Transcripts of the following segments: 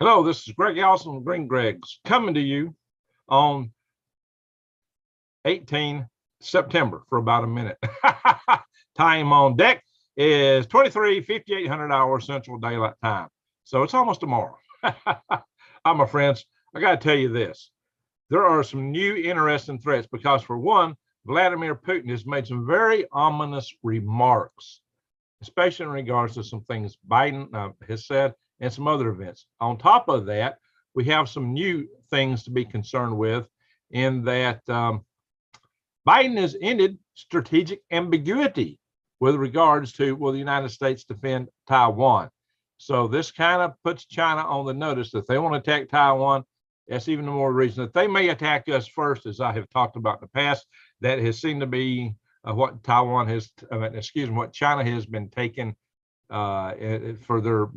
Hello, this is Greg Allison of Green Greg's coming to you on 18 September for about a minute. Time on deck is 23:58 hours Central Daylight Time. So it's almost tomorrow. My friends, I got to tell you this. There are some new interesting threats because, for one, Vladimir Putin has made some very ominous remarks, especially in regards to some things Biden has said and some other events. On top of that, we have some new things to be concerned with in that Biden has ended strategic ambiguity with regards to will the United States defend Taiwan. So this kind of puts China on the notice that they want to attack Taiwan. That's even more reason that they may attack us first, as I have talked about in the past. That has seemed to be what Taiwan has, what China has been taking for their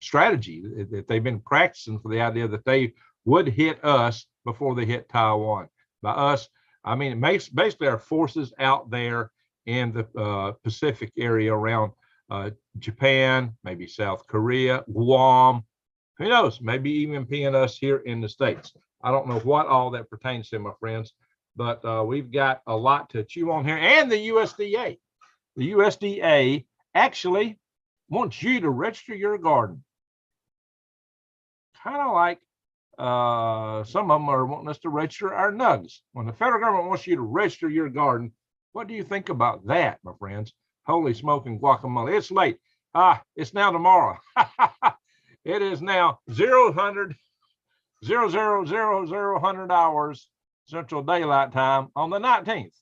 strategy that they've been practicing for the idea that they would hit us before they hit Taiwan. By us, I mean, it makes basically our forces out there in the Pacific area around Japan, maybe South Korea, Guam, who knows, maybe even pinning us here in the States. I don't know what all that pertains to, my friends, but we've got a lot to chew on here. And the USDA. The USDA actually wants you to register your garden. Kind of like some of them are wanting us to register our nugs. When the federal government wants you to register your garden, what do you think about that, my friends? Holy smoking guacamole. It's late. It's now tomorrow. It is now 0:00 hours Central Daylight Time on the 19th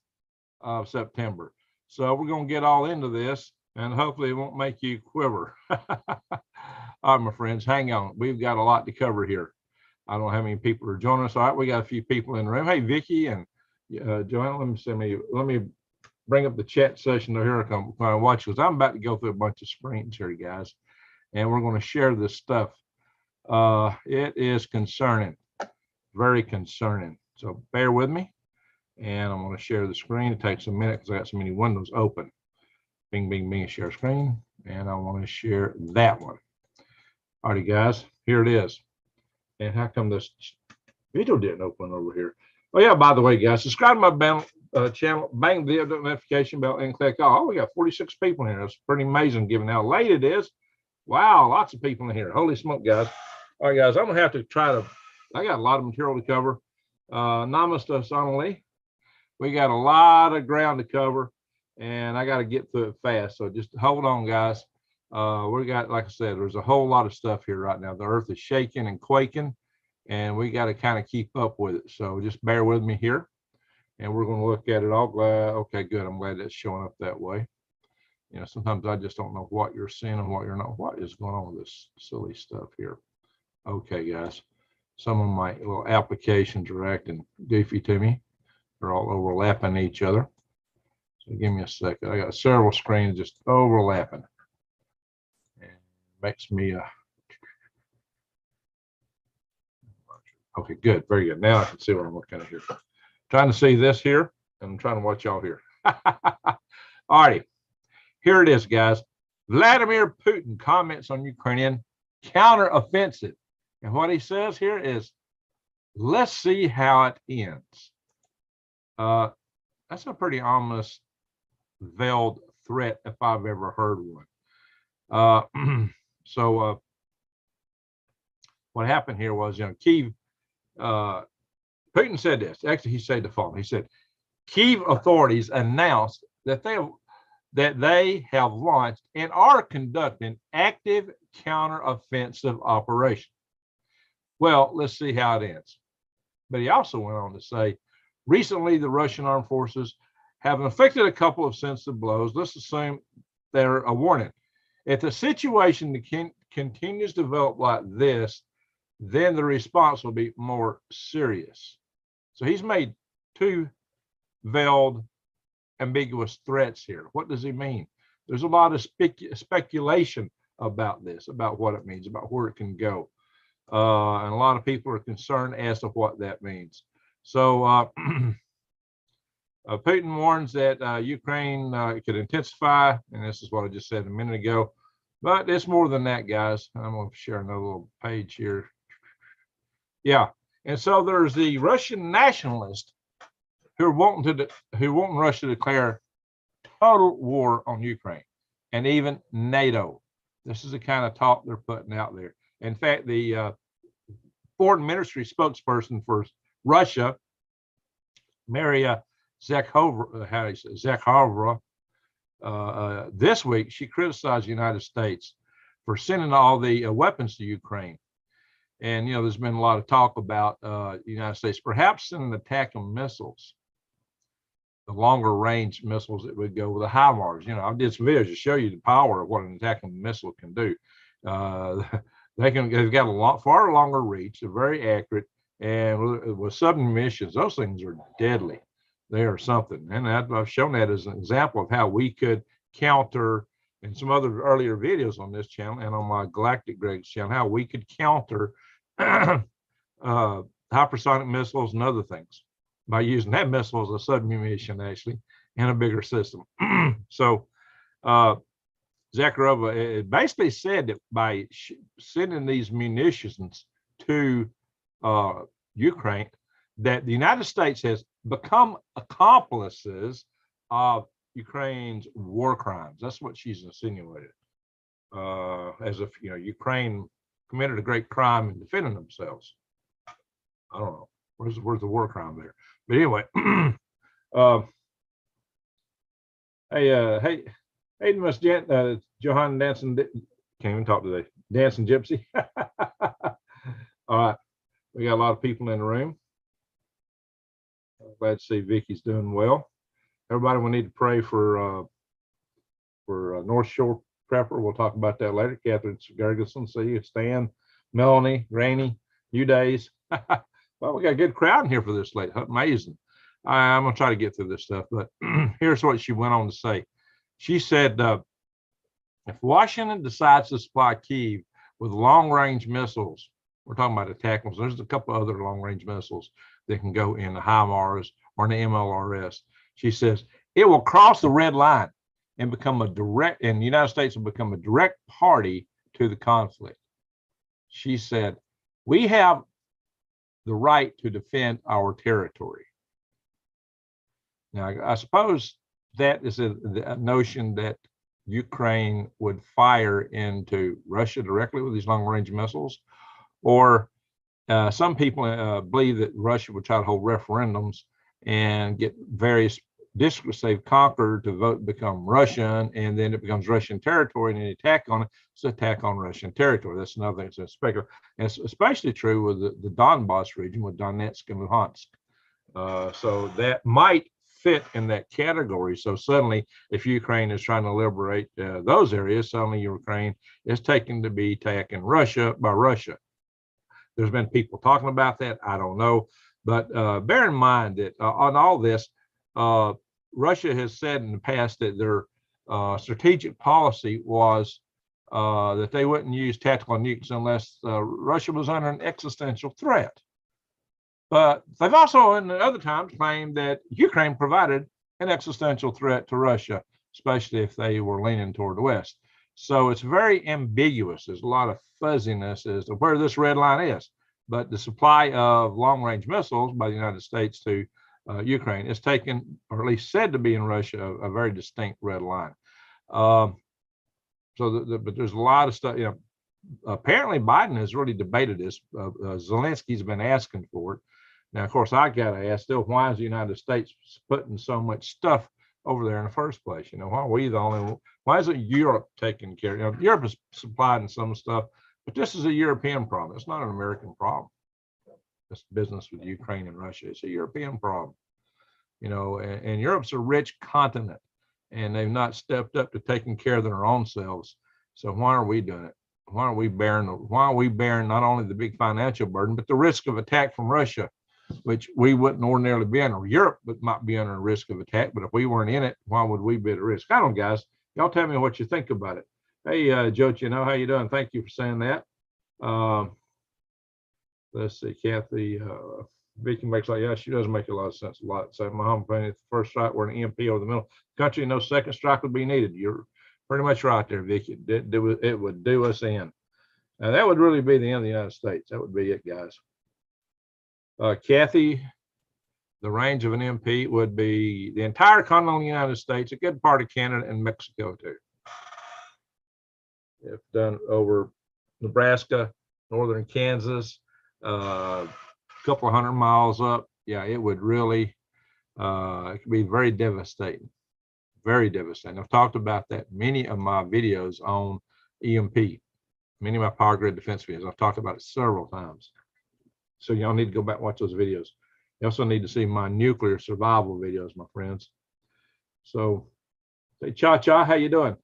of September. So we're going to get all into this, and hopefully it won't make you quiver. All right, my friends, hang on. We've got a lot to cover here. I don't know how many people are joining us. All right, we got a few people in the room. Hey, Vicky and Joanna, let me bring up the chat session here. I come watch because I'm about to go through a bunch of screens here, guys, and we're going to share this stuff. It is concerning, very concerning. So bear with me, and I'm going to share the screen. It takes a minute because I got so many windows open. Bing, bing, bing, share screen, and I want to share that one. All right, guys, here it is. And how come this video didn't open over here? Oh, yeah, by the way, guys, subscribe to my channel, bang the notification bell, and click all. Oh, we got 46 people in here. That's pretty amazing given how late it is. Wow, lots of people in here. Holy smoke, guys. All right, guys, I'm going to have to I got a lot of material to cover. Namaste, only. We got a lot of ground to cover, and I got to get through it fast. So just hold on, guys. We got, like I said, there's a whole lot of stuff here right now. The earth is shaking and quaking, and we got to kind of keep up with it. So just bear with me here, and we're going to look at it all. Okay, good. I'm glad that's showing up that way. You know, sometimes I just don't know what you're seeing and what you're not. What is going on with this silly stuff here? Okay, guys. Some of my little applications are acting goofy to me. They're all overlapping each other. So give me a second. I got several screens just overlapping. And makes me okay, good, very good. Now I can see what I'm looking at here. Trying to see this here, and I'm trying to watch y'all here. All righty, here it is, guys. Vladimir Putin comments on Ukrainian counteroffensive, and what he says here is, "Let's see how it ends." That's a pretty ominous, veiled threat if I've ever heard one. So what happened here was, Kyiv, Putin said this. Actually, he said the following. He said, Kyiv authorities announced that they have launched and are conducting active counteroffensive operation. Well, let's see how it ends. But he also went on to say, recently the Russian armed forces have inflicted a couple of sensitive blows. Let's assume they're a warning. If the situation continues to develop like this, then the response will be more serious. So he's made two veiled, ambiguous threats here. What does he mean? There's a lot of speculation about this, about what it means, about where it can go. And a lot of people are concerned as to what that means. So Putin warns that Ukraine could intensify, and this is what I just said a minute ago, But it's more than that, guys. I'm going to share another little page here. Yeah. And so there's the Russian nationalists who want Russia to declare total war on Ukraine, and even NATO. This is the kind of talk they're putting out there. In fact, the foreign ministry spokesperson for Russia, Maria Zakharova, this week, she criticized the United States for sending all the weapons to Ukraine. And, there's been a lot of talk about the United States perhaps sending attacking missiles, the longer range missiles that would go with the HIMARS. I did some videos to show you the power of what an attacking missile can do. They've got a far longer reach. They're very accurate. And with submarines, those things are deadly. They are something. And I've shown that as an example of how we could counter, in some other earlier videos on this channel and on my Galactic Greg's channel, how we could counter hypersonic missiles and other things by using that missile as a submarine actually in a bigger system. So Zakharova basically said that by sending these munitions to Ukraine, that the United States has become accomplices of Ukraine's war crimes. That's what she's insinuated, as if Ukraine committed a great crime in defending themselves. I don't know where's the war crime there, but anyway. Hey, Miss Johann Dancing, can't even talk today. Dancing Gypsy. All right, we got a lot of people in the room. I'm glad to see Vicky's doing well. Everybody, we need to pray for North Shore Prepper. We'll talk about that later. Catherine Gergeson, see you. Stan, Melanie, Granny, Days. Well, we got a good crowd in here for this late. Amazing. I'm gonna try to get through this stuff, but here's what she went on to say. She said, if Washington decides to supply Kyiv with long-range missiles, we're talking about attack missiles. There's a couple other long-range missiles that can go in the HIMARS or in the MLRS. She says it will cross the red line and become and the United States will become a direct party to the conflict. She said, we have the right to defend our territory. Now, I suppose that is a notion that Ukraine would fire into Russia directly with these long-range missiles, or some people believe that Russia would try to hold referendums and get various districts they've conquered to vote become Russian, and then it becomes Russian territory, and any attack on it is an attack on Russian territory. That's another thing that's speculative. And it's especially true with the Donbass region with Donetsk and Luhansk. So that might fit in that category. So suddenly, if Ukraine is trying to liberate those areas, suddenly Ukraine is taken to be attacking Russia by Russia. There's been people talking about that. I don't know. But bear in mind that on all this, Russia has said in the past that their strategic policy was that they wouldn't use tactical nukes unless Russia was under an existential threat. But they've also, in other times, claimed that Ukraine provided an existential threat to Russia, especially if they were leaning toward the West. So it's very ambiguous. There's a lot of fuzziness as to where this red line is. But the supply of long-range missiles by the United States to Ukraine is taken, or at least said to be in Russia, a very distinct red line. But there's a lot of stuff. Apparently Biden has really debated this. Zelensky's been asking for it. Now, of course, I got to ask still, why is the United States putting so much stuff over there in the first place? Why are we the only one? Why isn't Europe taking care? Europe is supplying some stuff, but this is a European problem. It's not an American problem. This business with Ukraine and Russia, it's a European problem. And Europe's a rich continent, and they've not stepped up to taking care of their own selves. So why are we doing it? Why are we bearing not only the big financial burden, but the risk of attack from Russia, which we wouldn't ordinarily be under? Europe might be under a risk of attack, but if we weren't in it, why would we be at risk? I don't know, guys. Y'all tell me what you think about it. Hey, Joe, how you doing? Thank you for saying that. Let's see, Kathy. Vicky makes like, yeah, she does make a lot of sense. So my home opinion, the first strike were an EMP over the middle of the country, and no second strike would be needed. Pretty much right there, Vicky. It would do us in. Now, that would really be the end of the United States. That would be it, guys. Kathy, the range of an MP would be the entire continental United States, a good part of Canada and Mexico, too. If done over Nebraska, northern Kansas, a couple of 100 miles up, yeah, it would really, it could be very devastating. Very devastating. I've talked about that in many of my videos on EMP, many of my power grid defense videos. I've talked about it several times. So y'all need to go back and watch those videos. You also need to see my nuclear survival videos, my friends. So, hey, Cha-Cha, how you doing?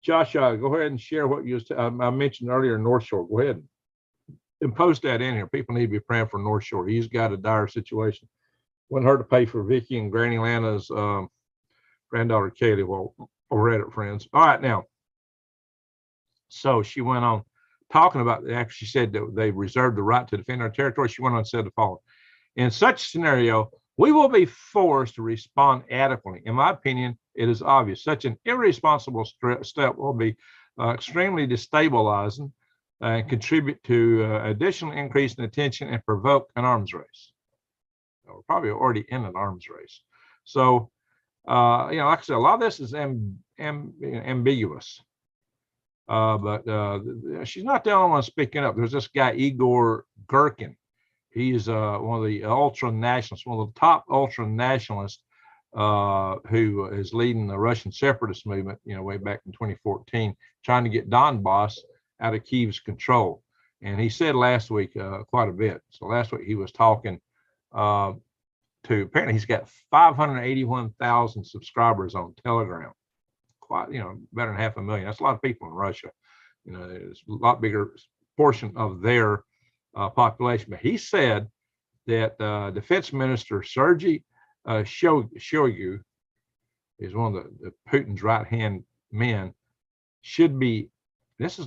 Cha-Cha, go ahead and share what you I mentioned earlier, North Shore. Go ahead and post that in here. People need to be praying for North Shore. He's got a dire situation. Wouldn't hurt to pay for Vicky and Granny Lana's granddaughter Kaylee while we're at it, friends. All right, now. So she went on talking about, after she said that they reserved the right to defend our territory, she went on and said the following. In such a scenario, we will be forced to respond adequately. In my opinion, it is obvious. Such an irresponsible step will be extremely destabilizing and contribute to additional increase in attention and provoke an arms race. We're probably already in an arms race. So, like I said, a lot of this is ambiguous. But she's not the only one speaking up. There's this guy, Igor Girkin. He's one of the ultra nationalists, one of the top ultra nationalists who is leading the Russian separatist movement, way back in 2014, trying to get Donbass out of Kyiv's control. And he said last week quite a bit. So last week he was talking to, apparently he's got 581,000 subscribers on Telegram. Quite, better than 500,000. That's a lot of people in Russia. It's a lot bigger portion of their population. But he said that Defense Minister Sergei Shoigu is one of the Putin's right-hand men. Should be.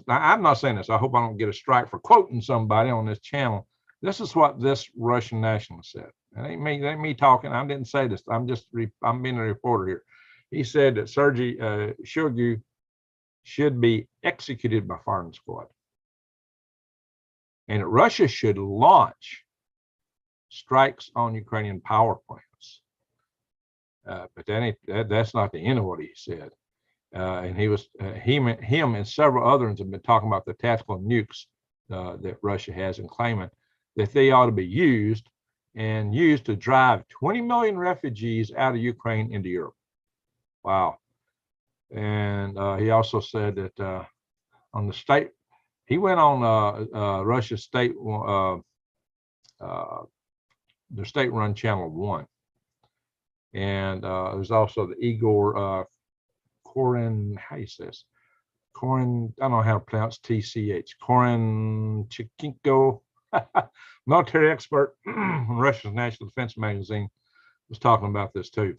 I'm not saying this. I hope I don't get a strike for quoting somebody on this channel. This is what this Russian nationalist said. It ain't me talking. I didn't say this. I'm being a reporter here. He said that Sergei Shoigu should be executed by firing squad, and that Russia should launch strikes on Ukrainian power plants. But that's not the end of what he said. And him and several others have been talking about the tactical nukes that Russia has, and claiming that they ought to be used to drive 20 million refugees out of Ukraine into Europe. Wow. And he also said that on the state, he went on Russia's state, their state-run Channel 1. And there's also the Igor Korin, how do you say this? Korin, I don't know how to pronounce TCH. Korin Chikinko, military expert from Russia's National Defense Magazine, was talking about this too.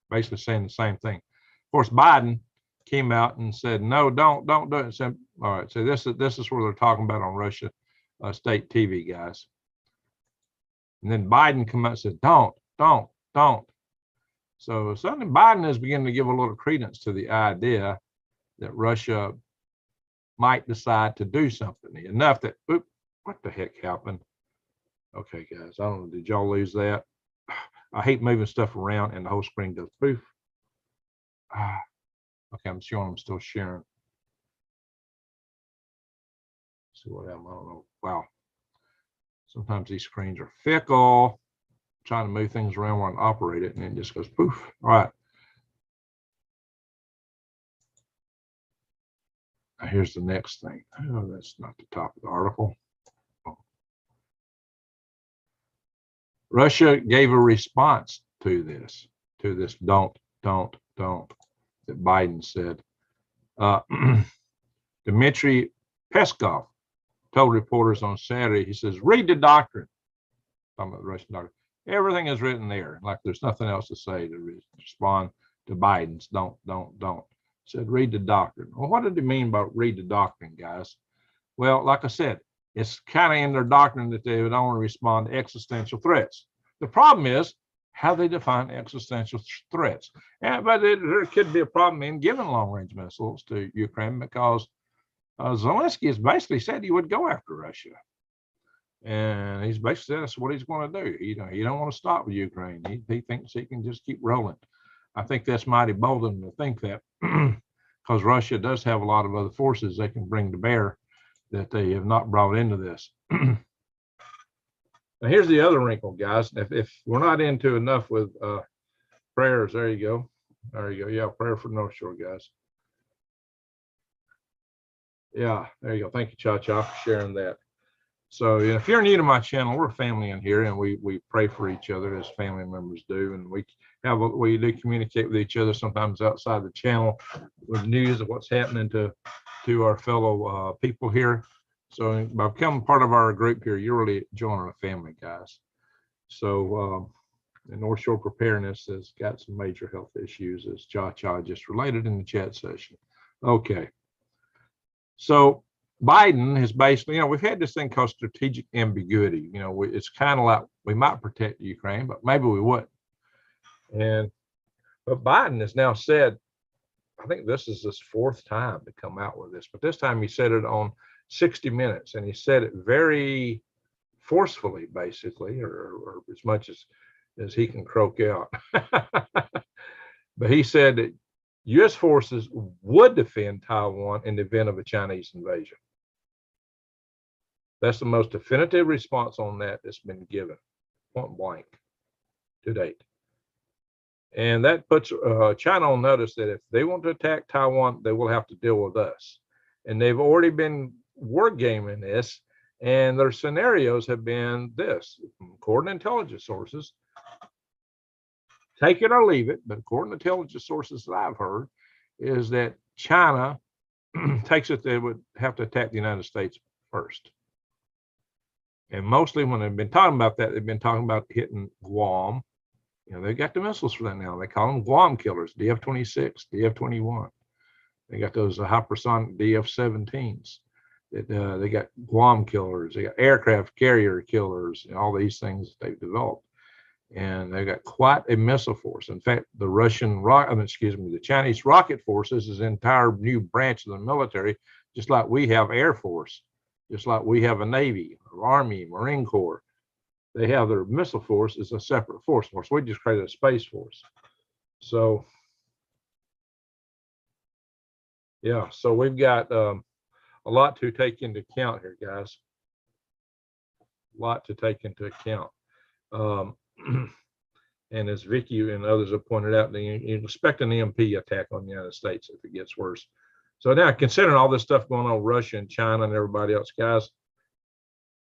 Basically saying the same thing. Of course, Biden came out and said, "No, don't do it." So, all right, so this is where they're talking about on Russia state TV, guys. And then Biden came out and said, "Don't." So suddenly Biden is beginning to give a little credence to the idea that Russia might decide to do something. Enough that, what the heck happened? Okay, guys, I don't know. Did y'all lose that? I hate moving stuff around and the whole screen goes poof. Okay, I'm showing I'm still sharing. Let's see what happened. I don't know. Wow. Sometimes these screens are fickle. Trying to move things around while I operate it, and it just goes poof. All right. Now here's the next thing. Oh, that's not the top of the article. Oh. Russia gave a response to this don't that Biden said. Dmitry Peskov told reporters on Saturday, he says, read the doctrine. Talking about the Russian doctrine. Everything is written there. Like there's nothing else to say to respond to Biden's don't. Said, read the doctrine. Well, what did he mean by read the doctrine, guys? Well, like I said, it's kind of in their doctrine that they would only respond to existential threats. The problem is, how they define existential threats. But there could be a problem in giving long-range missiles to Ukraine because Zelensky has basically said he would go after Russia. And he's basically said that's what he's going to do. He don't want to stop with Ukraine. He thinks he can just keep rolling. I think that's mighty bold of him to think that because Russia does have a lot of other forces they can bring to bear that they have not brought into this. Now, here's the other wrinkle, guys. If we're not into enough with prayers, there you go. There you go. Yeah, prayer for North Shore, guys. Yeah, there you go. Thank you, Cha-Cha, for sharing that. So if you're new to my channel, we're a family in here, and we pray for each other as family members do, and we do communicate with each other sometimes outside the channel with news of what's happening to our fellow people here. So by becoming part of our group here, you're really joining a family, guys. So the North Shore Preparedness has got some major health issues, as Cha-Cha just related in the chat session. Okay. So Biden has basically, we've had this thing called strategic ambiguity. It's kind of like we might protect Ukraine, but maybe we wouldn't. But Biden has now said, I think this is his fourth time to come out with this, but this time he said it on 60 Minutes, and he said it very forcefully, basically, or as much as he can croak out. But he said that U.S. forces would defend Taiwan in the event of a Chinese invasion. That's the most definitive response on that that's been given, point blank, to date. And that puts China on notice that if they want to attack Taiwan, they will have to deal with us. And they've already been wargaming this, and their scenarios have been this, according to intelligence sources, take it or leave it, but according to intelligence sources that I've heard, is that China takes it they would have to attack the United States first. And mostly when they've been talking about that, they've been talking about hitting Guam. They've got the missiles for that now. They call them Guam killers, DF-26, DF-21. They got those hypersonic DF-17s. They got Guam killers. They got aircraft carrier killers, and all these things they've developed. And they've got quite a missile force. In fact, the Chinese rocket forces is an entire new branch of the military, just like we have Air Force, just like we have a Navy, or Army, Marine Corps. They have their missile force as a separate force. We just created a space force. So, yeah, so we've got a lot to take into account here, guys. A lot to take into account. And as Vicky and others have pointed out, you expect an EMP attack on the United States if it gets worse. So now, considering all this stuff going on, Russia and China and everybody else, guys,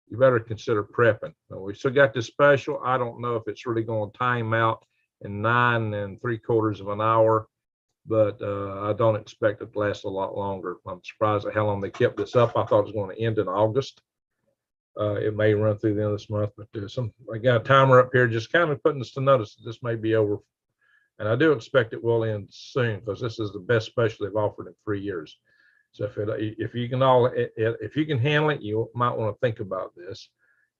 you better consider prepping. We still got this special. I don't know if it's really going to time out in 9 3/4 of an hour, but I don't expect it to last a lot longer. I'm surprised at how long they kept this up. I thought it was going to end in August. It may run through the end of this month, but I got a timer up here just kind of putting us to notice that this may be over. And I do expect it will end soon because this is the best special they've offered in 3 years. So if you can handle it, you might want to think about this.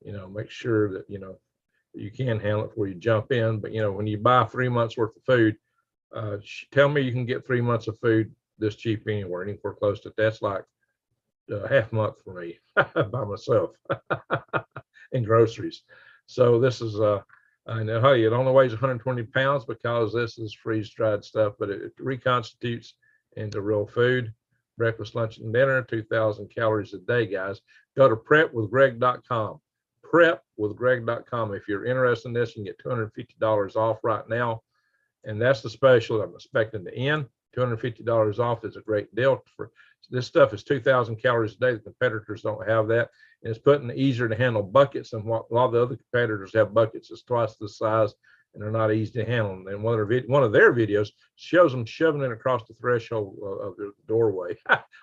Make sure that you can handle it before you jump in. But when you buy 3 months worth of food, tell me you can get 3 months of food this cheap anywhere close to it. That's like half month for me by myself in groceries. So this is I know, hey, it only weighs 120 pounds because this is freeze-dried stuff, but it reconstitutes into real food. Breakfast, lunch, and dinner, 2,000 calories a day, guys. Go to prepwithgreg.com. Prepwithgreg.com. If you're interested in this, you can get $250 off right now. And that's the special I'm expecting to end. $250 off is a great deal. This stuff is 2,000 calories a day. The competitors don't have that. And it's putting easier to handle buckets than what a lot of the other competitors have. Buckets that's twice the size, and they're not easy to handle. And one of their videos shows them shoving it across the threshold of the doorway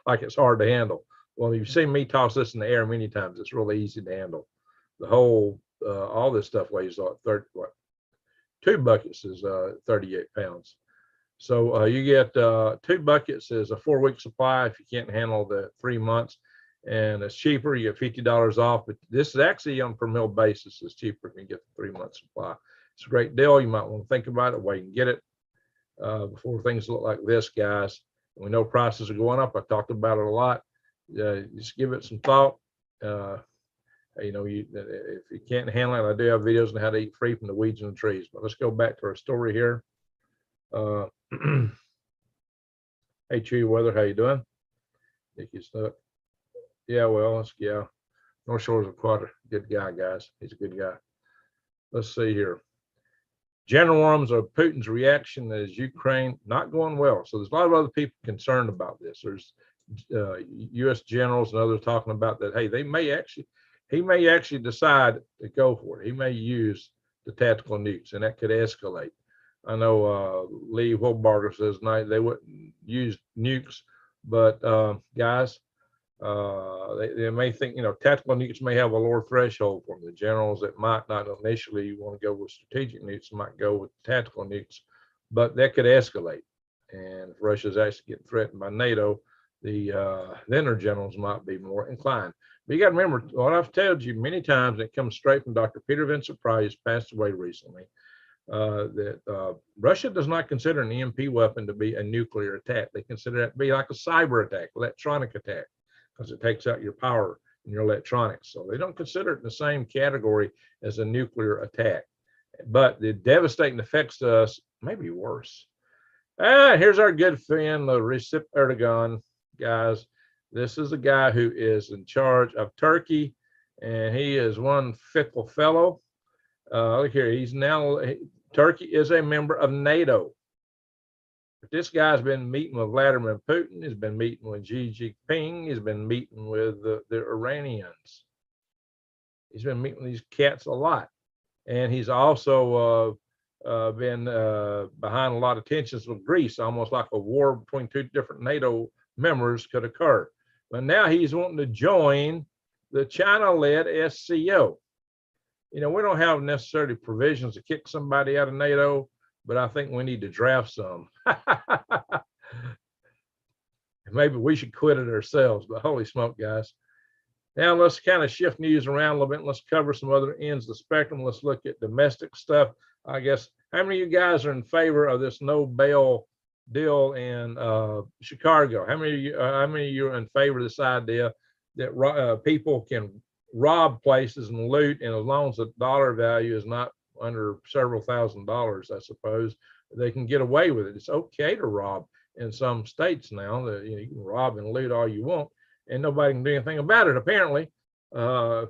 like it's hard to handle. Well, you've seen me toss this in the air many times. It's really easy to handle. The whole, all this stuff weighs like 2 buckets is 38 pounds. So you get 2 buckets is a 4-week supply if you can't handle the 3 months. And it's cheaper. You get $50 off. But this is actually on per meal basis. It's cheaper if you get the 3-month supply. It's a great deal. You might want to think about it, where you can get it before things look like this, guys. We know prices are going up. I talked about it a lot. Just give it some thought. You know, if you can't handle it, I do have videos on how to eat free from the weeds and the trees. But let's go back to our story here. Hey, Tree Weather, how you doing? Think you stuck? Yeah, well, yeah. North Shore is quite a good guy, guys. He's a good guy. Let's see here. General arms of Putin's reaction as Ukraine not going well. So there's a lot of other people concerned about this. There's U.S. generals and others talking about that. Hey, he may actually decide to go for it. He may use the tactical nukes, and that could escalate. I know Lee Wilbarger says they wouldn't use nukes, but guys, they may think, you know, tactical nukes may have a lower threshold for them. The generals that might not initially want to go with strategic nukes might go with tactical nukes, but that could escalate. And if Russia's actually getting threatened by NATO, then their generals might be more inclined. But you got to remember what I've told you many times, and it comes straight from Dr. Peter Vincent Price, passed away recently, that Russia does not consider an EMP weapon to be a nuclear attack. They consider that to be like a cyber attack, electronic attack, because it takes out your power and your electronics. So they don't consider it in the same category as a nuclear attack. But the devastating effects to us may be worse. Here's our good friend, Recep Erdogan, guys. This is a guy who is in charge of Turkey, and he is one fickle fellow. Look here, Turkey is a member of NATO. But this guy's been meeting with Vladimir Putin. He's been meeting with Xi Jinping. He's been meeting with the Iranians. He's been meeting with these cats a lot. And he's also been behind a lot of tensions with Greece, almost like a war between two different NATO members could occur. But now he's wanting to join the China-led SCO. You know, we don't have necessarily provisions to kick somebody out of NATO, but I think we need to draft some. Maybe we should quit it ourselves, but holy smoke, guys. Now let's kind of shift news around a little bit. And let's cover some other ends of the spectrum. Let's look at domestic stuff. I guess, how many of you guys are in favor of this no bail deal in Chicago? How many of you are in favor of this idea that people can rob places and loot, and as long as the dollar value is not under several $1,000s, I suppose, they can get away with it. It's okay to rob in some states now. That you can rob and loot all you want, and nobody can do anything about it, apparently. So,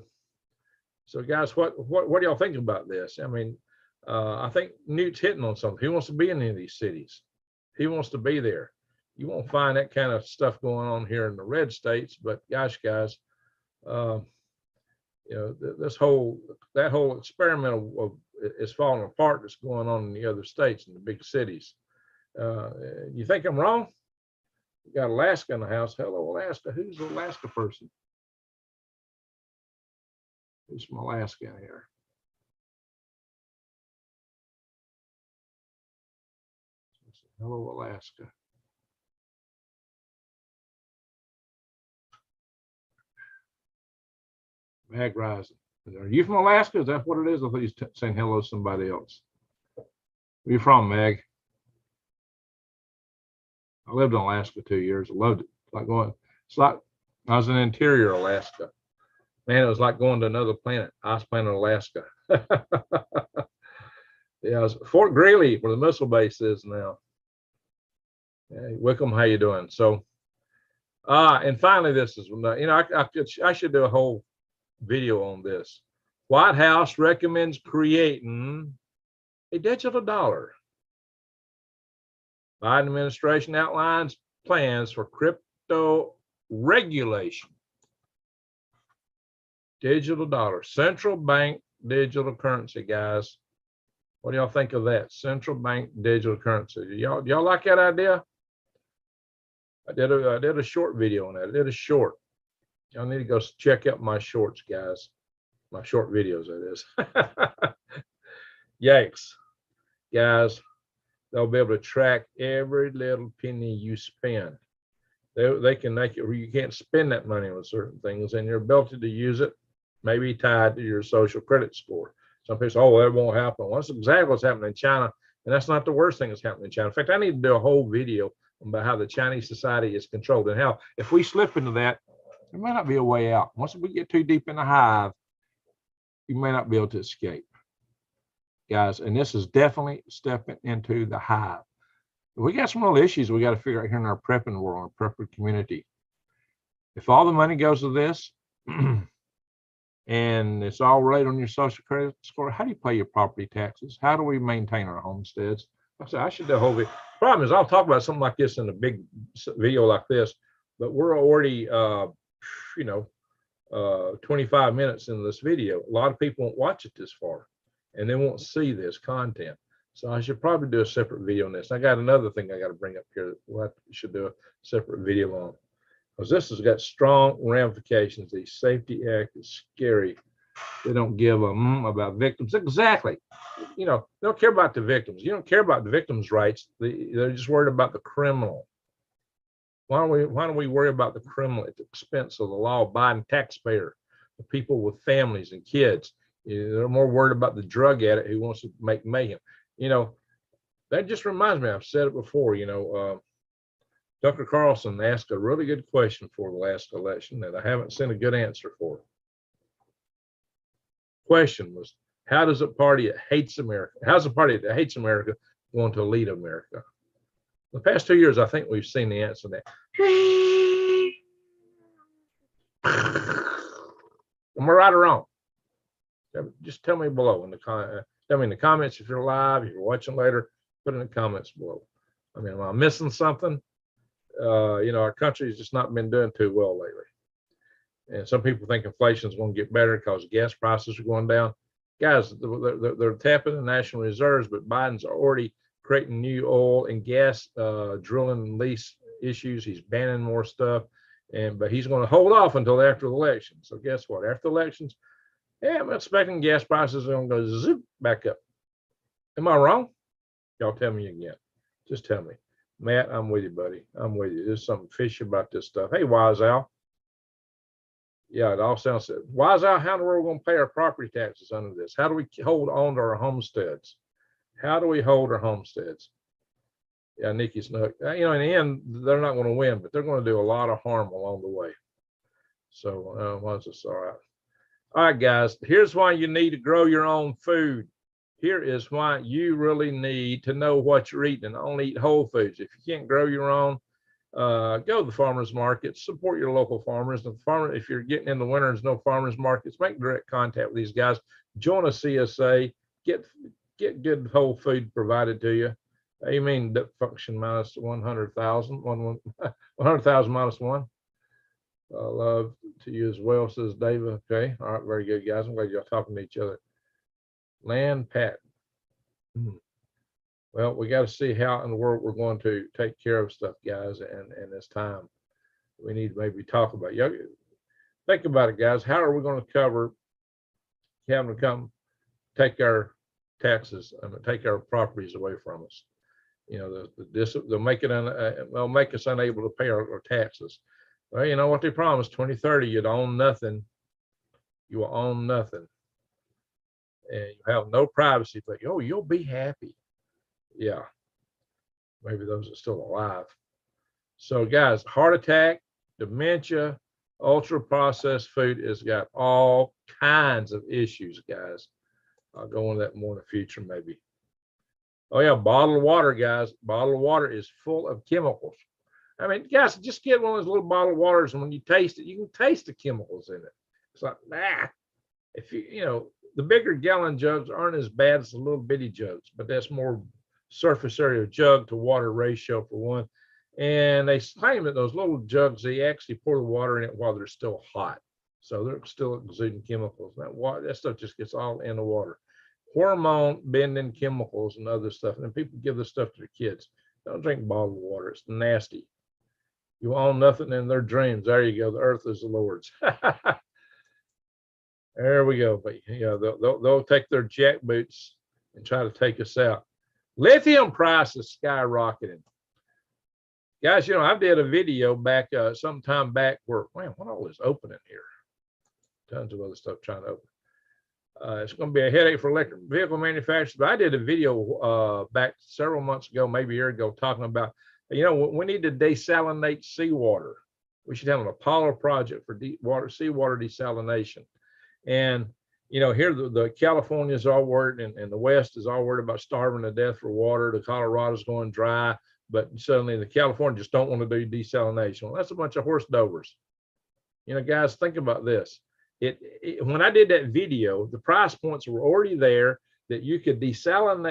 guys, what do y'all think about this? I mean, I think Newt's hitting on something. He wants to be in any of these cities. He wants to be there. You won't find that kind of stuff going on here in the red states, but gosh, guys, you know, that whole experiment is falling apart that's going on in the other states, in the big cities. You think I'm wrong? We got Alaska in the house. Hello, Alaska. Who's the Alaska person? Who's from Alaska in here? Hello, Alaska. Mag Rising. Are you from Alaska? Is that what it is? I thought you were saying hello to somebody else. Where you from, Meg? I lived in Alaska 2 years. I loved it. It's like I was in interior Alaska. Man, it was like going to another planet. Ice planet Alaska. Yeah, it was Fort Greely, where the missile base is now. Hey, Wickham, how you doing? So, and finally, this is, you know, I should do a whole video on this. White House recommends creating a digital dollar. Biden administration outlines plans for crypto regulation. Digital dollar, central bank digital currency, guys. What do y'all think of that? Central bank digital currency. Y'all like that idea? I did a short video on that. I did a short. Y'all need to go check out my shorts, guys. My short videos, that is. Yikes, guys. They'll be able to track every little penny you spend. They can make it where you can't spend that money on certain things, and your ability to use it may be tied to your social credit score. Some people say, oh, that won't happen. Well, that's exactly what's happening in China. And that's not the worst thing that's happening in China. In fact, I need to do a whole video about how the Chinese society is controlled and how if we slip into that, there may not be a way out. Once we get too deep in the hive, you may not be able to escape, guys. And this is definitely stepping into the hive. We got some real issues we got to figure out here in our prepping world, our prepper community. If all the money goes to this and it's all related on your social credit score, how do you pay your property taxes? How do we maintain our homesteads? I should do a whole video. Problem is, I'll talk about something like this in a big video like this, but we're already, 25 minutes into this video. A lot of people won't watch it this far, and they won't see this content. So I should probably do a separate video on this. I got another thing I got to bring up here that we should do a separate video on, because this has got strong ramifications. The Safety Act is scary. They don't give a about victims. Exactly. They don't care about the victims. You don't care about the victims' rights. They're just worried about the criminal. Why don't we worry about the criminal at the expense of the law-abiding taxpayer, the people with families and kids? They're more worried about the drug addict who wants to make mayhem. That just reminds me, I've said it before, Tucker Carlson asked a really good question for the last election that I haven't seen a good answer for. Question was, how's a party that hates America going to lead America? The past 2 years, I think we've seen the answer to that. Am I right or wrong? Just tell me below in the comments if you're live, if you're watching later, put in the comments below. I mean, am I missing something? Our country's just not been doing too well lately. And some people think inflation is going to get better because gas prices are going down. Guys, they're tapping the national reserves, but Biden's already creating new oil and gas drilling and lease issues. He's banning more stuff, but he's going to hold off until after the election. So guess what? After elections, I'm expecting gas prices are going to go zip back up. Am I wrong? Y'all tell me again. Just tell me. Matt, I'm with you, buddy. I'm with you. There's something fishy about this stuff. Hey, Wise Al. Yeah, it all sounds good. Wise Al, how in the world are we going to pay our property taxes under this? How do we hold on to our homesteads? How do we hold our homesteads? Yeah, Nikki Snook. In the end, they're not going to win, but they're going to do a lot of harm along the way. So, once it's all right. All right, guys, here's why you need to grow your own food. Here is why you really need to know what you're eating and only eat whole foods. If you can't grow your own, go to the farmers markets, support your local farmers. If you're getting in the winter, there's no farmers markets, make direct contact with these guys. Join a CSA, get good whole food provided to you. You mean that function minus 100,000, 100,000 minus one. Love to you as well, says David. Okay, all right, very good, guys. I'm glad y'all talking to each other. Land patent. Well, we got to see how in the world we're going to take care of stuff, guys, and it's time. We need to maybe talk about it. Think about it, guys. How are we going to cover having to come take our taxes and take our properties away from us? They'll make us unable to pay our taxes. Well, you know what they promised? 2030, you'd own nothing. You will own nothing. And you have no privacy, but you'll be happy. Yeah. Maybe those are still alive. So guys, heart attack, dementia, ultra processed food has got all kinds of issues, guys. I'll go into that more in the future, maybe. Oh yeah, bottled water, guys. Bottled water is full of chemicals. I mean, guys, just get one of those little bottled waters, and when you taste it, you can taste the chemicals in it. It's like, if the bigger gallon jugs aren't as bad as the little bitty jugs, but that's more surface area jug to water ratio for one. And they claim that those little jugs, they actually pour the water in it while they're still hot. So they're still exuding chemicals. That stuff just gets all in the water. Hormone bending chemicals and other stuff. And people give this stuff to their kids. Don't drink bottled water. It's nasty. You own nothing in their dreams. There you go. The earth is the Lord's. There we go. But they'll take their jackboots and try to take us out. Lithium price is skyrocketing. Guys, I did a video back sometime back where, man, what all is open in here? Tons of other stuff trying to It's going to be a headache for electric vehicle manufacturers. But I did a video back several months ago, maybe a year ago, talking about, we need to desalinate seawater. We should have an Apollo project for seawater desalination. And, here the California's all worried, and the West is all worried about starving to death for water. The Colorado's going dry, but suddenly the California just don't want to do desalination. Well, that's a bunch of horse dovers. Guys, think about this. When I did that video, the price points were already there that you could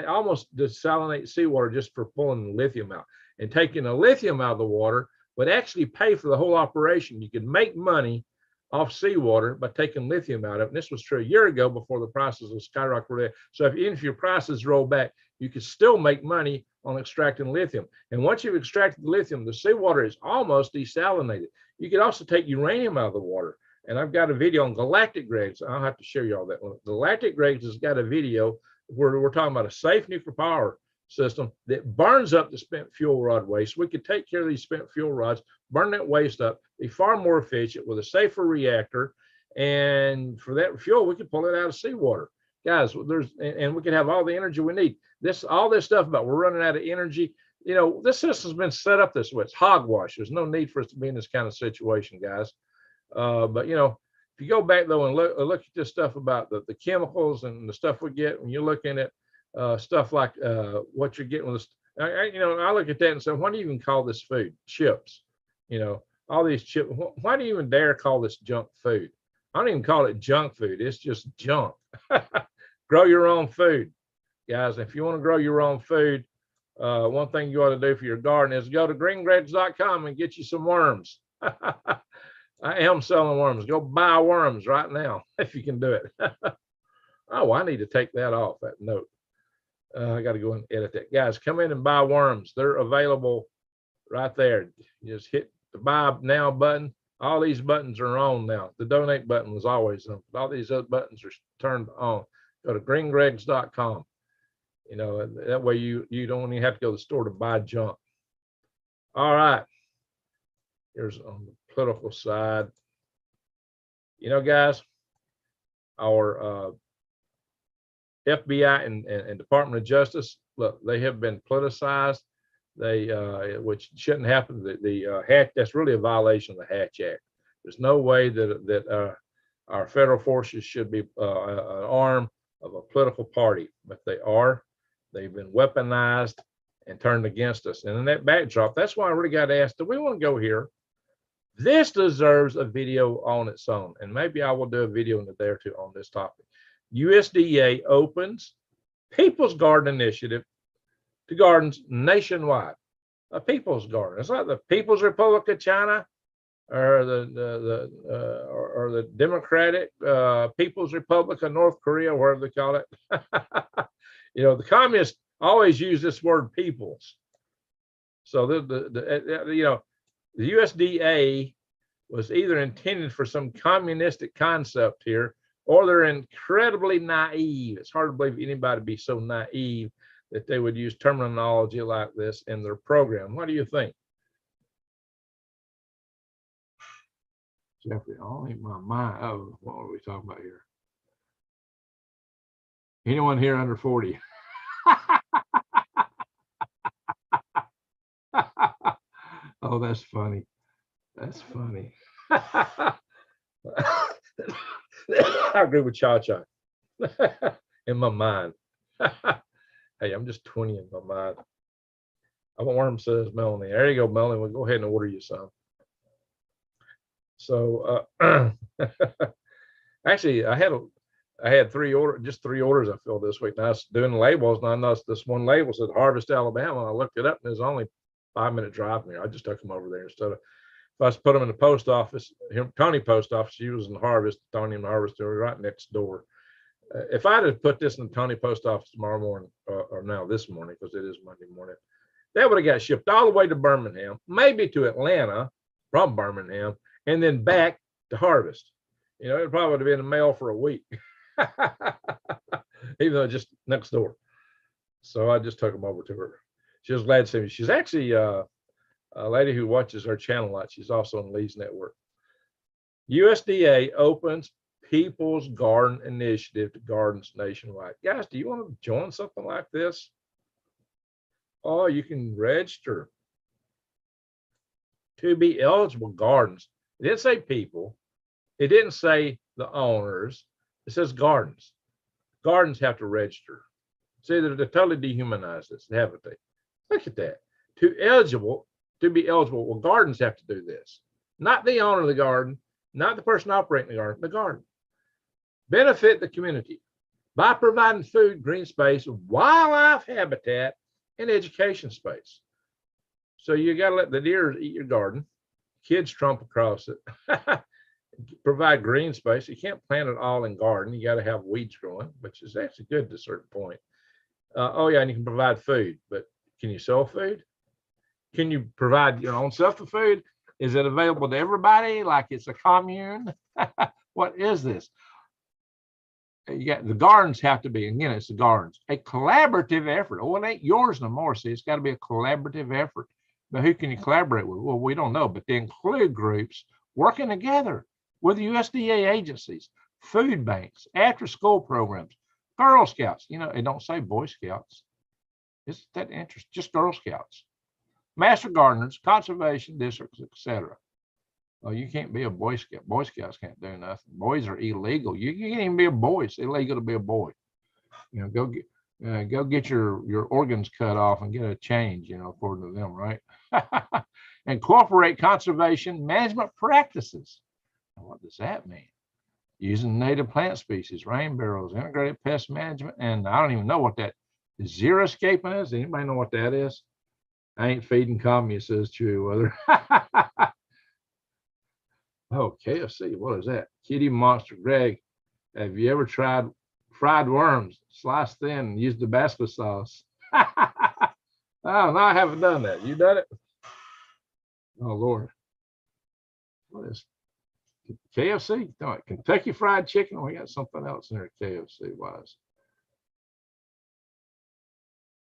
almost desalinate seawater just for pulling the lithium out. And taking the lithium out of the water would actually pay for the whole operation. You could make money off seawater by taking lithium out of it. And this was true a year ago before the prices of skyrocketed. So even if your prices roll back, you could still make money on extracting lithium. And once you've extracted the lithium, the seawater is almost desalinated. You could also take uranium out of the water. And I've got a video on galactic Greg's. I'll have to show you all that one. Galactic Greg's has got a video where we're talking about a safe nuclear power system that burns up the spent fuel rod waste. We could take care of these spent fuel rods, burn that waste up, be far more efficient with a safer reactor. And for that fuel, we could pull it out of seawater. Guys, and we can have all the energy we need. All this stuff about we're running out of energy, this system's been set up this way. It's hogwash. There's no need for us to be in this kind of situation, guys. But if you go back though and look at this stuff about the chemicals and the stuff we get when you're looking at stuff like what you're getting with this, I look at that and say, why do you even call this food? Chips, all these chips. Why do you even dare call this junk food? I don't even call it junk food. It's just junk. Grow your own food, guys. If you want to grow your own food, one thing you ought to do for your garden is go to greengregs.com and get you some worms. I am selling worms. Go buy worms right now if you can do it. Oh, I need to take that off, that note. I got to go and edit that. Guys, come in and buy worms. They're available right there. You just hit the buy now button. All these buttons are on now. The donate button was always on. All these other buttons are turned on. Go to greengregs.com. That way you don't even have to go to the store to buy junk. All right. Here's on the political side. Guys, our FBI and Department of Justice, look, they have been politicized. Which shouldn't happen. The Hatch, that's really a violation of the Hatch Act. There's no way that our federal forces should be an arm of a political party, but they are. They've been weaponized and turned against us. And in that backdrop, that's why I really got asked, do we want to go here? This deserves a video on its own, and maybe I will do a video in a day or two on this topic. USDA opens People's Garden Initiative to gardens nationwide. A people's garden. It's like the People's Republic of China or the Democratic People's Republic of North Korea, whatever they call it. The communists always use this word peoples. So the USDA was either intended for some communistic concept here, or they're incredibly naive. It's hard to believe anybody be so naive that they would use terminology like this in their program. What do you think? Jeffrey, only my mind. Oh, what are we talking about here? Anyone here under 40? Oh, that's funny. That's funny. I agree with Cha-Cha in my mind. Hey, I'm just 20 in my mind. I want worm, says Melanie. There you go, Melanie. We'll go ahead and order you some. So actually, I had three orders I filled this week. And I was doing the labels, and I noticed this one label said Harvest, Alabama. I looked it up, and there's only 5-minute drive from here. I just took them over there instead of, if I was put them in the post office, Tony post office, she was in the Harvest, Tony and the Harvest, they were right next door. If I'd have put this in the Tony post office tomorrow morning, or now this morning, because it is Monday morning, that would have got shipped all the way to Birmingham, maybe to Atlanta from Birmingham, and then back to Harvest. It probably would have been in the mail for a week, even though just next door. So I just took them over to her. She was glad to see me. She's actually a lady who watches our channel a lot. She's also on Lee's network. USDA opens People's Garden Initiative to Gardens Nationwide. Guys, do you want to join something like this? Oh, you can register to be eligible gardens. It didn't say people. It didn't say the owners. It says gardens. Gardens have to register. See, they're totally dehumanized this, haven't they? Look at that. To be eligible, well, gardens have to do this. Not the owner of the garden, not the person operating the garden. Benefit the community by providing food, green space, wildlife habitat, and education space. So you got to let the deer eat your garden, kids tromp across it, provide green space. You can't plant it all in garden. You got to have weeds growing, which is actually good to a certain point. Oh yeah, and you can provide food, but can you sell food? Can you provide your own self the food? Is it available to everybody like it's a commune? What is this? You got the gardens have to be, again, it's the gardens, a collaborative effort. Oh, it ain't yours no more. See, it's got to be a collaborative effort. But who can you collaborate with? Well, we don't know, but they include groups working together with USDA agencies, food banks, after school programs, Girl Scouts. You know, it don't say Boy Scouts. Isn't that interesting? Just Girl Scouts, master gardeners, conservation districts, etc. Well, you can't be a Boy Scout. Boy Scouts can't do nothing. Boys are illegal. You can't even be a boy. It's illegal to be a boy. You know, go get your organs cut off and get a change. You know, according to them, right? Incorporate conservation management practices. What does that mean? Using native plant species, rain barrels, integrated pest management, and I don't even know what that xeriscaping is. Anybody know what that is? I ain't feeding communists, says Chewy Weather. Oh, KFC, what is that? Kitty Monster Greg, have you ever tried fried worms, sliced thin, and used Tabasco sauce? Oh, no, I haven't done that. You done it? Oh, Lord. What is KFC? No, Kentucky Fried Chicken? We got something else in there, KFC wise.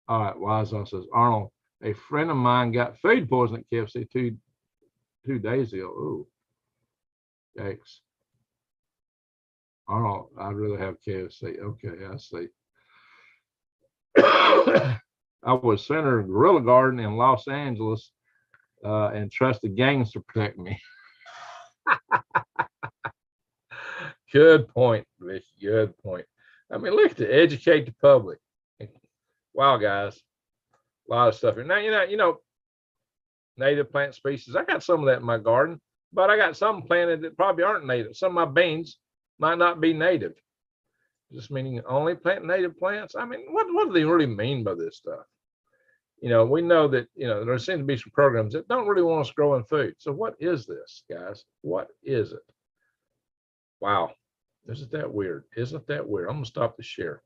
All right, Wise says, Arnold, a friend of mine got food poisoning at KFC two days ago. Ooh. Yikes. Arnold, I'd rather have KFC. Okay, I see. I was center of Guerrilla Garden in Los Angeles and trusted gangs to protect me. Good point, Vicky. Good point. I mean, look, to educate the public. Wow, guys, a lot of stuff here. Now, you know, native plant species. I got some of that in my garden, but I got some planted that probably aren't native. Some of my beans might not be native. Just meaning only plant native plants. I mean, what do they really mean by this stuff? You know, we know that, you know, there seem to be some programs that don't really want us growing food. So what is this, guys? What is it? Wow. Isn't that weird? Isn't that weird? I'm going to stop the share.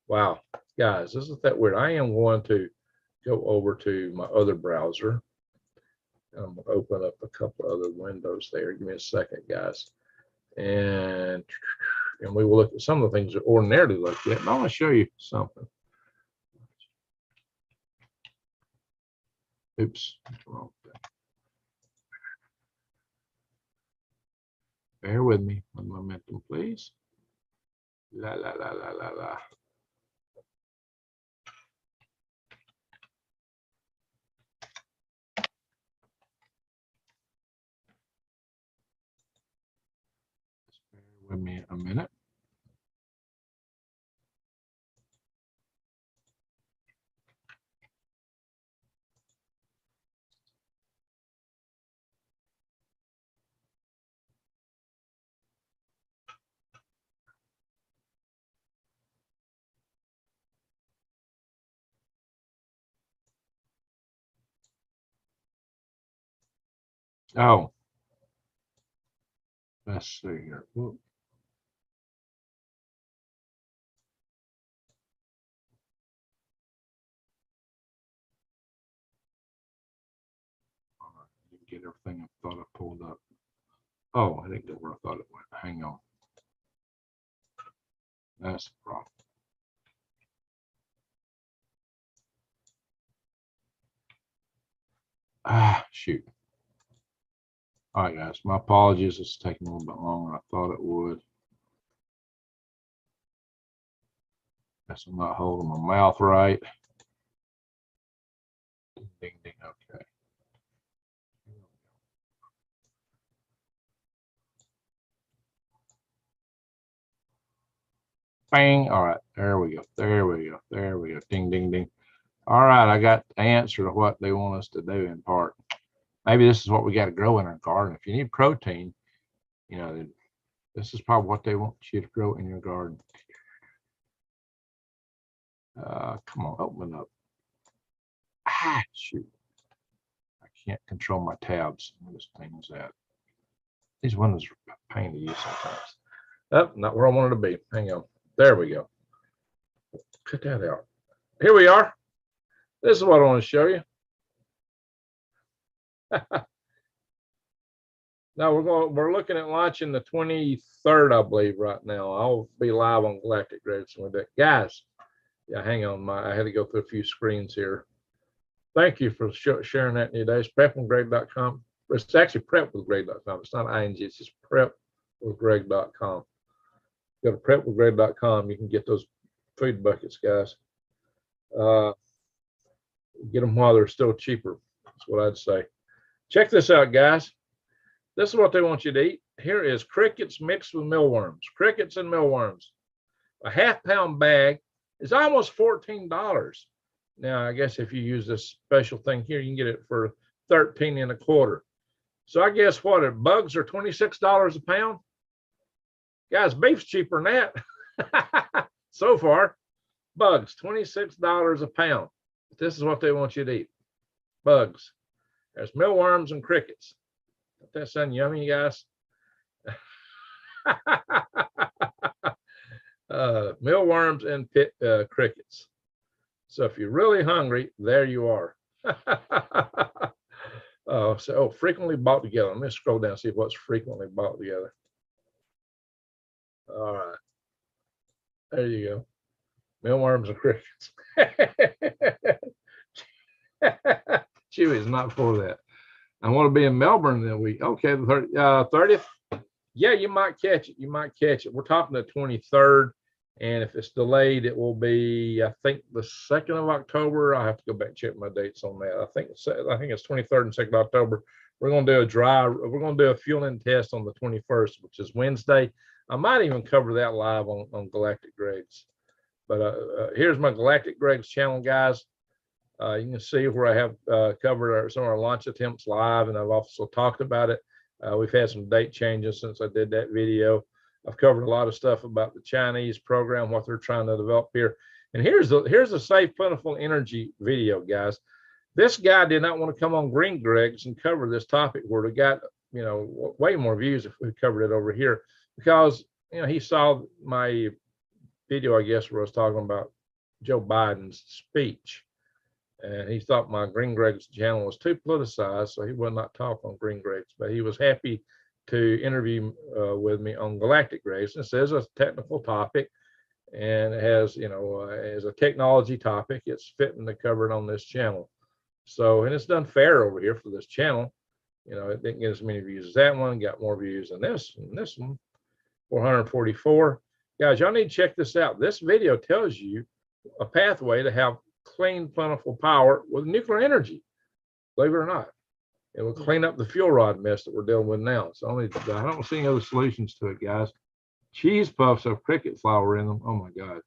Wow. Guys, isn't that weird? I am going to go over to my other browser. I'm going to open up a couple other windows there. Give me a second, guys. And we will look at some of the things that ordinarily look at. But I want to show you something. Oops, wrong thing. Bear with me one momentum, please. La la la la la la. Bear with me a minute. Oh, let's see here. Whoa. All right, didn't get everything I thought I pulled up. Oh, I didn't get where I thought it went. Hang on. That's the problem. Ah, shoot. All right, guys, my apologies. It's taking a little bit longer than I thought it would. Guess I'm not holding my mouth right. Ding, ding, ding. Okay. Bang. All right. There we go. There we go. There we go. Ding, ding, ding. All right. I got the answer to what they want us to do in part. Maybe this is what we got to grow in our garden. If you need protein, you know, this is probably what they want you to grow in your garden. Come on, open up. Ah, shoot. I can't control my tabs. What this thing is at. These windows are a pain to use sometimes. Oh, not where I wanted to be. Hang on. There we go. Cut that out. Here we are. This is what I want to show you. Now we're looking at launching the 23rd, I believe, right now. I'll be live on Galactic Grids with that. Guys, yeah, hang on. I had to go through a few screens here. Thank you for sharing that in your days. Prepwithgreg.com. It's actually prepwithgreg.com. It's not ing, it's just prepwithgreg.com. Go to prepwithgreg.com. You can get those food buckets, guys. Get them while they're still cheaper. That's what I'd say. Check this out, guys. This is what they want you to eat. Here is crickets mixed with mealworms. Crickets and mealworms. A half-pound bag is almost $14. Now, I guess if you use this special thing here, you can get it for $13.25. So I guess what? Bugs are $26 a pound. Guys, beef's cheaper than that. So far, bugs, $26 a pound. This is what they want you to eat. Bugs. There's mealworms and crickets. Don't that sound yummy, guys? Mealworms and crickets. So if you're really hungry, there you are. Frequently bought together. Let me scroll down and see what's frequently bought together. All right. There you go. Mealworms and crickets. Chewy is not for that. I want to be in Melbourne that week. Okay, the 30th. Yeah, you might catch it. You might catch it. We're talking the 23rd. And if it's delayed, it will be, I think, the 2nd of October. I'll have to go back and check my dates on that. I think it's 23rd and 2nd of October. We're going to do a fueling test on the 21st, which is Wednesday. I might even cover that live on Galactic Greg's. But here's my Galactic Greg's channel, guys. You can see where I have covered some of our launch attempts live, and I've also talked about it. We've had some date changes since I did that video. I've covered a lot of stuff about the Chinese program, what they're trying to develop here. And here's a safe, plentiful energy video, guys. This guy did not want to come on Green Greg's and cover this topic where we got, way more views if we covered it over here, because, he saw my video, I guess, where I was talking about Joe Biden's speech. And he thought my Green Greg's channel was too politicized, so he would not talk on Green Greg's, but he was happy to interview with me on Galactic Greg's. This is a technical topic, and it has, as a technology topic, it's fitting to cover it on this channel. So, and it's done fair over here for this channel. It didn't get as many views as that one, got more views than this one, 444. Guys, y'all need to check this out. This video tells you a pathway to have clean, plentiful power with nuclear energy. Believe it or not. It will clean up the fuel rod mess that we're dealing with now. So I don't see any other solutions to it, guys. Cheese puffs have cricket flour in them. Oh my God.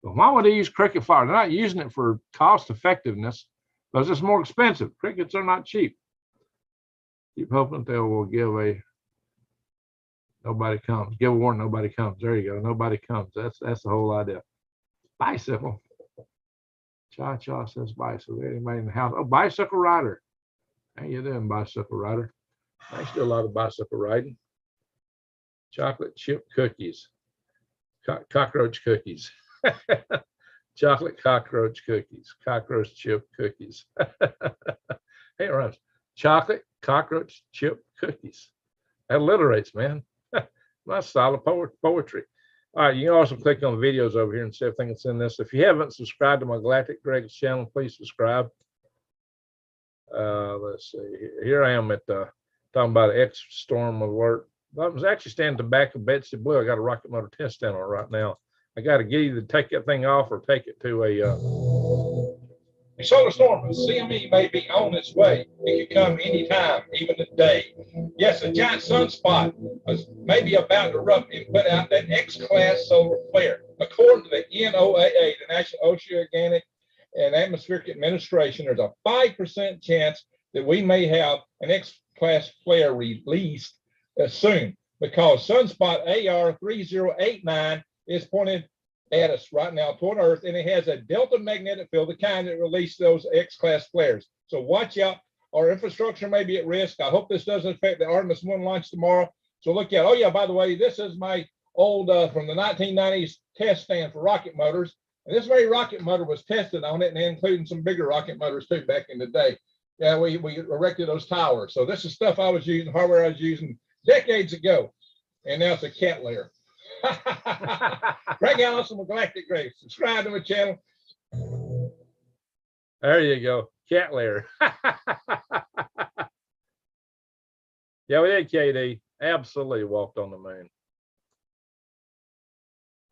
But why would they use cricket flour? They're not using it for cost effectiveness because it's more expensive. Crickets are not cheap. Keep hoping they will give nobody comes. Give a warning, nobody comes. There you go. Nobody comes. That's the whole idea. Bicycle. Cha says bicycle. Anybody in the house? Oh, bicycle rider. How you doing, bicycle rider? I used to do a lot of bicycle riding. Chocolate chip cookies. Cockroach cookies. Chocolate cockroach cookies. Cockroach chip cookies. Hey, it rhymes. Chocolate cockroach chip cookies. That alliterates, man. Nice solid poetry. All right, you can also click on the videos over here and see everything that's in this. If you haven't subscribed to my Galactic Greg's channel, please subscribe. Let's see. Here I am at talking about an X storm alert. I was actually standing at the back of Betsy Blue. I got a rocket motor test stand on it right now. I got to get either take that thing off or take it to a solar storm. A CME may be on its way. It could come anytime, even today. Yes, a giant sunspot may be about to erupt and put out that X-class solar flare. According to the NOAA, the National Oceanic and Atmospheric Administration, there's a 5% chance that we may have an X-class flare released soon, because sunspot AR3089 is pointed at us right now toward Earth, and it has a delta magnetic field, the kind that released those X-class flares. So watch out. Our infrastructure may be at risk. I hope this doesn't affect the Artemis 1 launch tomorrow. So look out. Oh yeah, by the way, this is my old from the 1990s test stand for rocket motors. And this very rocket motor was tested on it, and including some bigger rocket motors too back in the day. Yeah, we erected those towers. So this is stuff I was using, hardware I was using decades ago. And now it's a cat lair. Greg Allison with Galactic Grace. Subscribe to my channel. There you go. Cat lair. Yeah, we did, KD. Absolutely walked on the moon.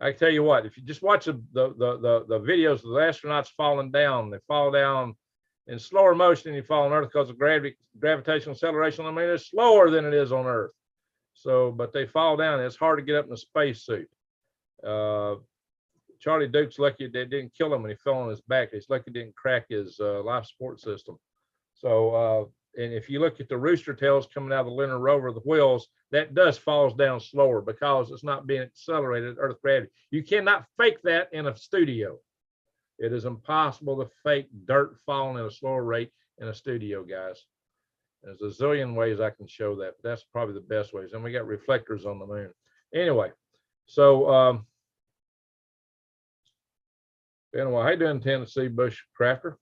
I tell you what, if you just watch the videos of the astronauts falling down, they fall down in slower motion than you fall on Earth because of gravitational acceleration on the moon is slower than it is on Earth. So, but they fall down. It's hard to get up in a spacesuit. Charlie Duke's lucky they didn't kill him when he fell on his back. He's lucky he didn't crack his life support system. So, and if you look at the rooster tails coming out of the lunar rover, the wheels, that dust falls down slower because it's not being accelerated at Earth gravity. You cannot fake that in a studio. It is impossible to fake dirt falling at a slower rate in a studio, guys. There's a zillion ways I can show that, but that's probably the best ways. And we got reflectors on the moon. Anyway, so anyway, how you doing, Tennessee Bushcrafter?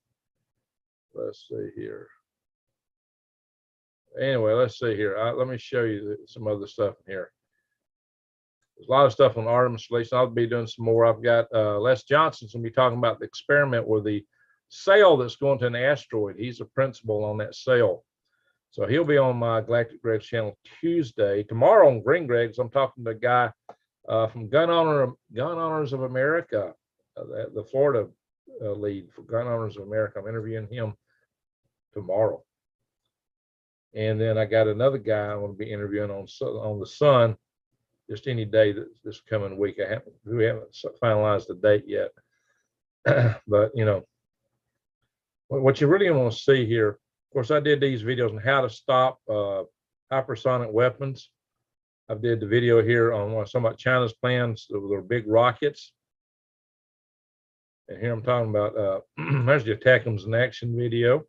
Let's see here. Anyway, let's see here. Let me show you some other stuff in here. There's a lot of stuff on Artemis release. I'll be doing some more. I've got Les Johnson's going to be talking about the experiment with the sail that's going to an asteroid. He's a principal on that sail. So he'll be on my Galactic Greg's channel Tuesday. Tomorrow on Green Greg's, I'm talking to a guy from Gun Owners of America, the Florida lead for Gun Owners of America. I'm interviewing him tomorrow. And then I got another guy I'm going to be interviewing on the Sun, just any day this coming week. We haven't finalized the date yet. But, you know, what you really want to see here, of course, I did these videos on how to stop hypersonic weapons. I did the video here on some about China's plans with their big rockets. And here I'm talking about, there's the ATACMS in action video.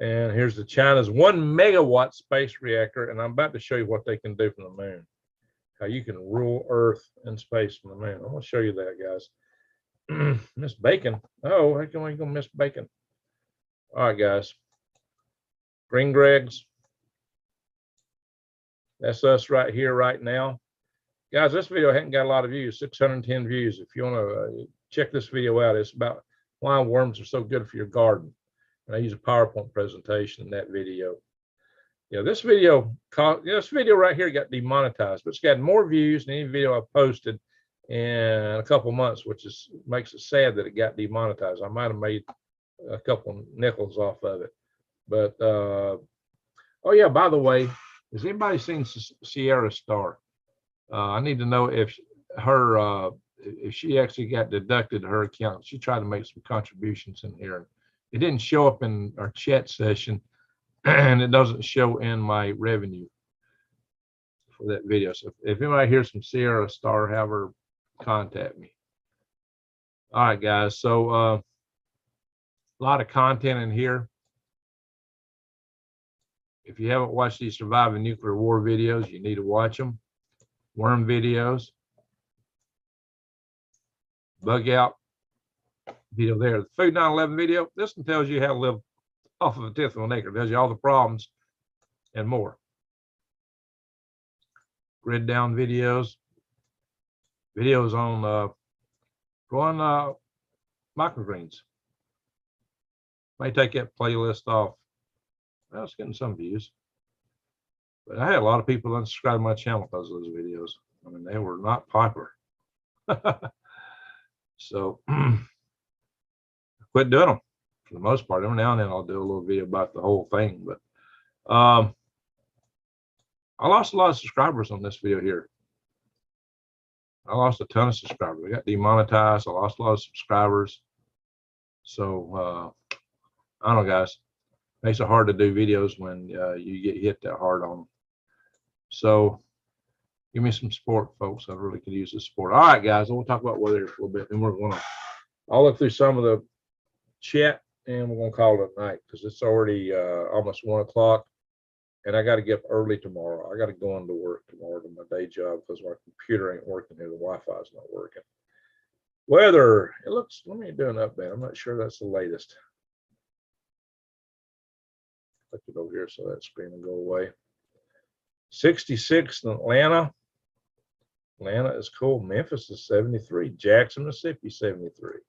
And here's the China's 1 megawatt space reactor. And I'm about to show you what they can do from the moon, how you can rule Earth and space from the moon. I'm going to show you that, guys. Miss Bacon. Oh, how can we go miss Bacon? All right, guys. Green Greg's. That's us right here, right now. Guys, this video hasn't got a lot of views, 610 views. If you want to check this video out, it's about why worms are so good for your garden. And I use a PowerPoint presentation in that video. Yeah, this video right here got demonetized, but it's got more views than any video I've posted in a couple months, which makes it sad that it got demonetized. I might have made a couple nickels off of it. But oh yeah, by the way, has anybody seen Sierra Star? I need to know if she actually got deducted her account. She tried to make some contributions in here. It didn't show up in our chat session, and it doesn't show in my revenue for that video. So if anybody hears from Sierra Star, have her contact me. All right, guys. So a lot of content in here. If you haven't watched these Surviving Nuclear War videos, you need to watch them. Worm videos. Bug out video there. The Food 9/11 video. This one tells you how to live off of a tenth of an acre. It tells you all the problems and more. Grid down videos. Videos on growing microgreens. May take that playlist off I was getting some views. But I had a lot of people unsubscribe to my channel because of those videos. I mean, they were not popular. So I quit doing them for the most part. Every now and then I'll do a little video about the whole thing. But I lost a lot of subscribers on this video here. I lost a ton of subscribers. I got demonetized. I lost a lot of subscribers. So I don't know, guys. Makes it hard to do videos when you get hit that hard on them. So give me some support, folks. I really could use the support. All right, guys. We'll talk about weather here for a little bit, and we're gonna. I'll look through some of the chat, and we're gonna call it a night because it's already almost 1 o'clock, and I got to get up early tomorrow. I got to go into work tomorrow to my day job because my computer ain't working here. The Wi-Fi is not working. Weather. It looks. Let me do an update. I'm not sure that's the latest. Click it over here so that screen will go away. 66 in Atlanta. Atlanta is cool. Memphis is 73. Jackson, Mississippi, 73.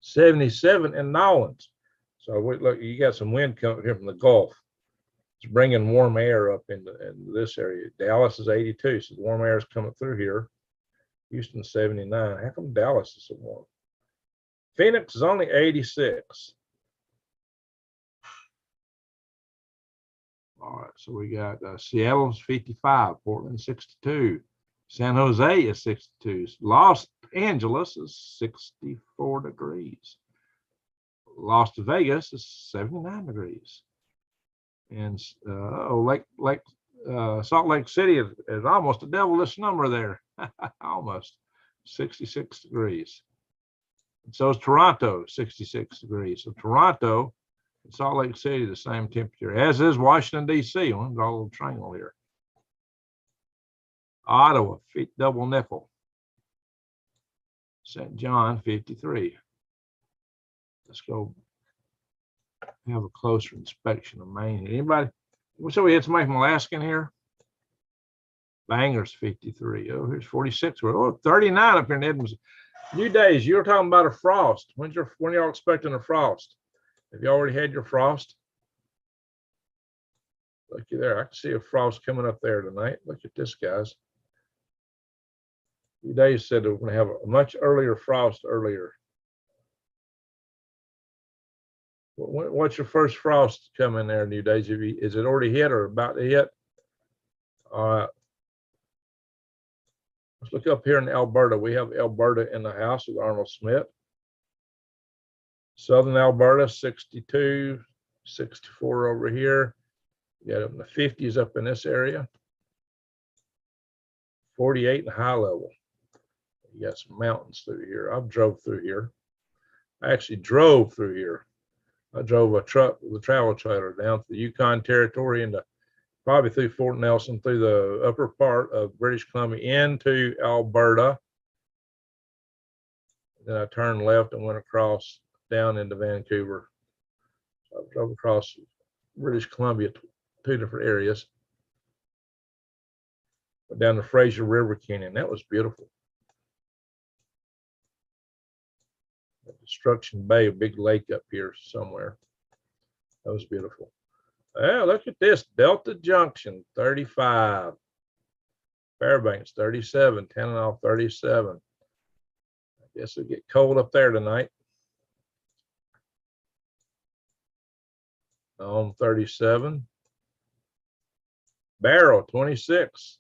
77 in Nolens. So look, you got some wind coming here from the Gulf. It's bringing warm air up into this area. Dallas is 82. So the warm air is coming through here. Houston 79. How come Dallas is so warm? Phoenix is only 86. All right, so we got Seattle's 55, Portland 62, San Jose is 62, Los Angeles is 64 degrees, Las Vegas is 79 degrees, and Salt Lake City is almost a devilish number there, almost 66 degrees. And so is Toronto, 66 degrees. So Toronto, Salt Lake City, the same temperature, as is Washington, D.C. One got a little triangle here. Ottawa, double nickel. St. John, 53. Let's go have a closer inspection of Maine. Anybody? So we had somebody from Alaska in here. Bangor's 53. Oh, here's 46. Oh, 39 up here in Edmonds. New days. You were talking about a frost. When y'all expecting a frost? Have you already had your frost? Looky there. I can see a frost coming up there tonight. Look at this, guys. A few days said we're going to have a much earlier frost earlier. What's your first frost coming there, New Days? Is it already hit or about to hit? All right. Let's look up here in Alberta. We have Alberta in the house with Arnold Smith. Southern Alberta, 62, 64 over here. You got up in the 50s up in this area. 48 in high level. You got some mountains through here. I've drove through here. I actually drove through here. I drove a truck with a travel trailer down to the Yukon Territory and probably through Fort Nelson, through the upper part of British Columbia into Alberta. Then I turned left and went across down into Vancouver. So I drove across British Columbia, 2 different areas. Went down the Fraser River Canyon. That was beautiful. Destruction Bay, a big lake up here somewhere. That was beautiful. Oh, look at this. Delta Junction, 35. Fairbanks, 37. Tanana, 37. I guess it'll get cold up there tonight. 37. Barrow, 26.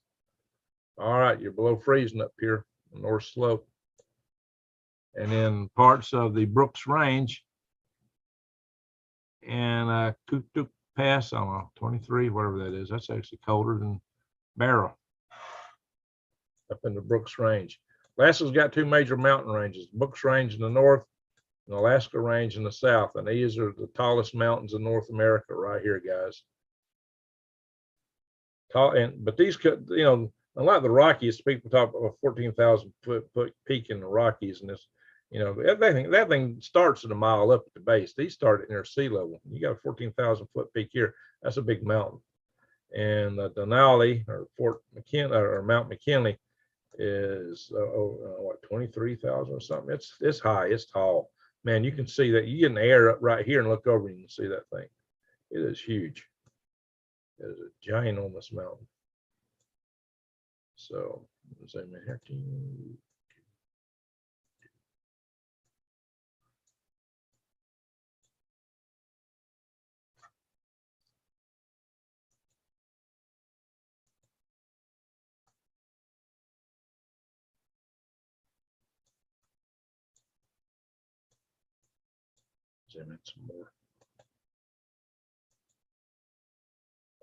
All right, you're below freezing up here on the North Slope. And then parts of the Brooks Range and Kootuk Pass, I don't know, 23, whatever that is. That's actually colder than Barrow up in the Brooks Range. Alaska's got 2 major mountain ranges, Brooks Range in the north and Alaska Range in the south. And these are the tallest mountains in North America right here, guys. But these could, you know, unlike the Rockies, people talk about a 14,000 foot peak in the Rockies, and this, you know, that thing starts at a mile up at the base. These start at near sea level. You got a 14,000 foot peak here. That's a big mountain. And the Denali or Fort McKinley or Mount McKinley is what, 23,000 or something. It's high. It's tall. Man, you can see that. You get an air up right here and look over, and you can see that thing. It is huge. It is a ginormous mountain. So, zoom in here. Zoom in some more.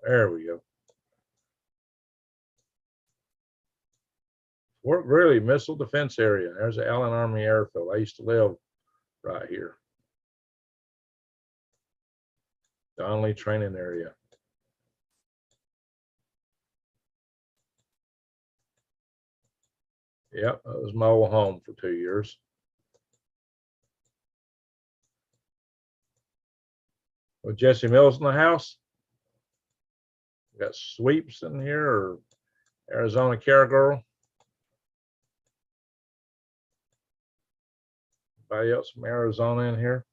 There we go. Fort Greely Missile Defense Area. There's the Allen Army Airfield. I used to live right here. Donnelly Training Area. Yep, that was my old home for 2 years. With Jesse Mills in the house. We got Sweeps in here, or Arizona Care Girl. Anybody else from Arizona in here?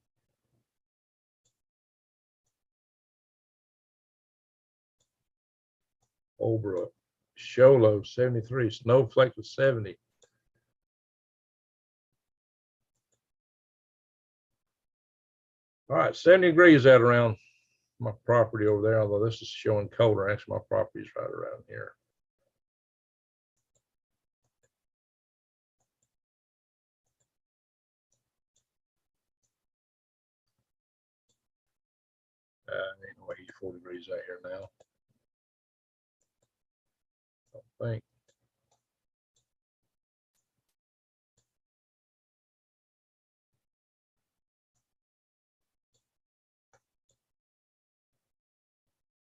Holbrook, Sholo 73, Snowflake was 70. All right, 70 degrees out around my property over there, although this is showing colder. Actually, my property is right around here. Anyway, 84 degrees out here now. I think.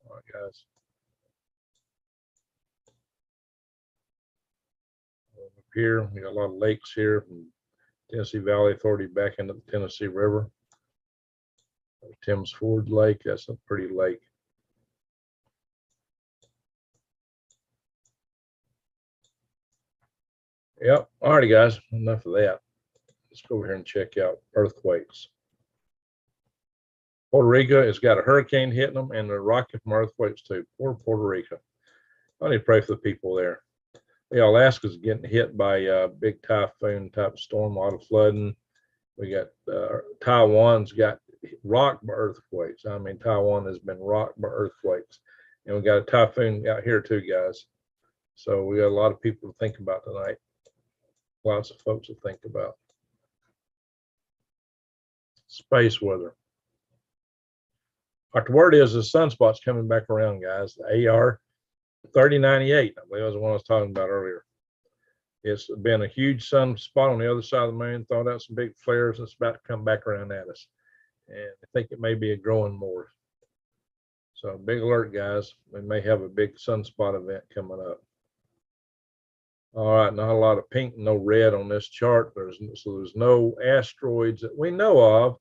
All right, guys. Over here, we got a lot of lakes here from Tennessee Valley Authority back into the Tennessee River. Tim's Ford Lake, that's a pretty lake. Yep. All righty, guys. Enough of that. Let's go over here and check out earthquakes. Puerto Rico has got a hurricane hitting them, and they're rocking from earthquakes too. Poor Puerto Rico. I need to pray for the people there. Yeah, Alaska's getting hit by a big typhoon type storm, a lot of flooding. We got Taiwan's got rocked by earthquakes. I mean, Taiwan has been rocked by earthquakes. And we got a typhoon out here too, guys. So we got a lot of people to think about tonight. Lots of folks to think about. Space weather. All right, the word is the sunspot's coming back around, guys. The AR 3098, I believe, was the one I was talking about earlier. It's been a huge sunspot on the other side of the moon, thrown out some big flares, and it's about to come back around at us. And I think it may be a growing more. So big alert, guys. We may have a big sunspot event coming up. All right, not a lot of pink, no red on this chart. There's no asteroids that we know of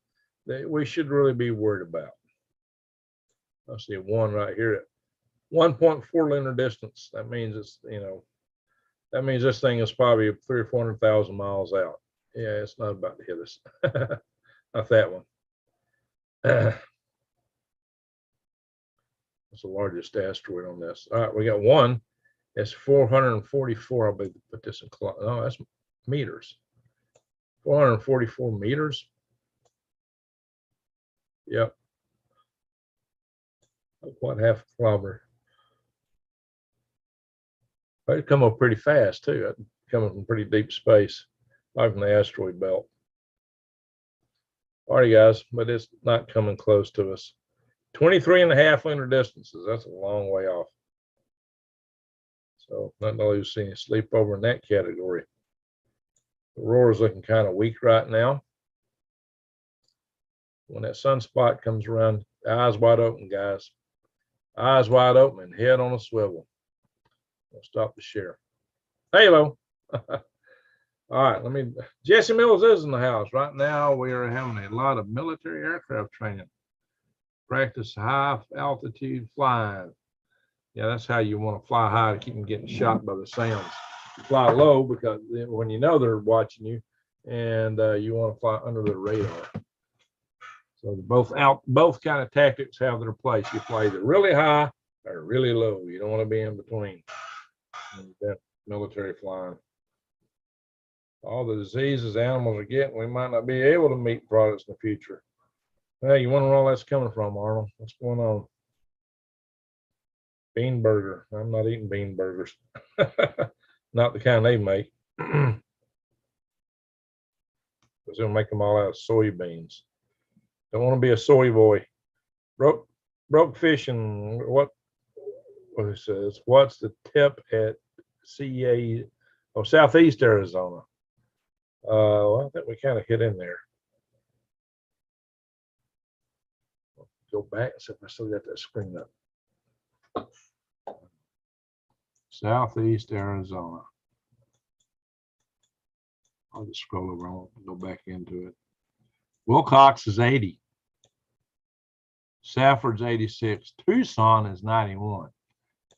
that we should really be worried about. I see one right here at 1.4 lunar distance. That means it's, that means this thing is probably 300,000 or 400,000 miles out. Yeah, it's not about to hit us. Not that one. That's the largest asteroid on this. All right, we got one. It's 444. I'll put this in kilometers. Oh, that's meters. 444 meters. Yep. What, half a kilometer? It'd come up pretty fast too. Coming from pretty deep space, like from the asteroid belt. All right, guys, but it's not coming close to us. 23.5 lunar distances. That's a long way off. So not to lose any sleep over in that category. The aurora's looking kind of weak right now. When that sunspot comes around, eyes wide open, guys. Eyes wide open and head on a swivel. I'll stop the share. Halo. All right, Jesse Mills is in the house. Right now, we are having a lot of military aircraft training. Practice high altitude flying. Yeah, that's how you want to fly high to keep them getting shot by the sounds. Fly low because when you know they're watching you, and you want to fly under the radar. So both kind of tactics have their place. You play either really high or really low. You don't want to be in between. That military flying. All the diseases animals are getting, we might not be able to meet products in the future. Hey, you wonder where all that's coming from, Arnold? What's going on? Bean burger. I'm not eating bean burgers. Not the kind they make. Because they'll make them all out of soybeans. Don't want to be a soy boy. Broke fishing. What it says? What's the tip at CA? Oh, Southeast Arizona. Well, I think we kind of hit in there. Go back and see if I still got that screen up. Southeast Arizona. I'll just scroll over. I'll go back into it. Wilcox is 80. Safford's 86. Tucson is 91.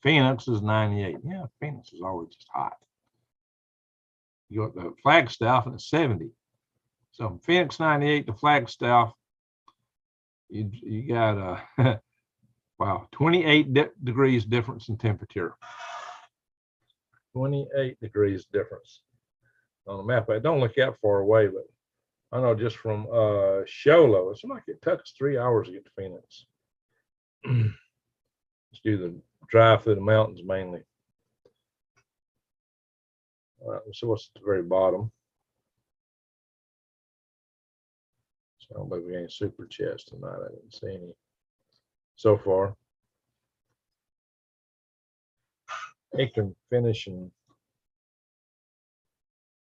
Phoenix is 98. Yeah, Phoenix is always just hot. You got the Flagstaff and it's 70. So from Phoenix 98 to Flagstaff, you got wow, 28 degrees difference in temperature. 28 degrees difference on the map. I don't look that far away, but I know just from Sholo, it's like it took us 3 hours to get to Phoenix. Just do the drive through the mountains mainly. All right, let's see what's at the very bottom. So I don't believe we any super chats tonight. I didn't see any so far. Aiken finishing.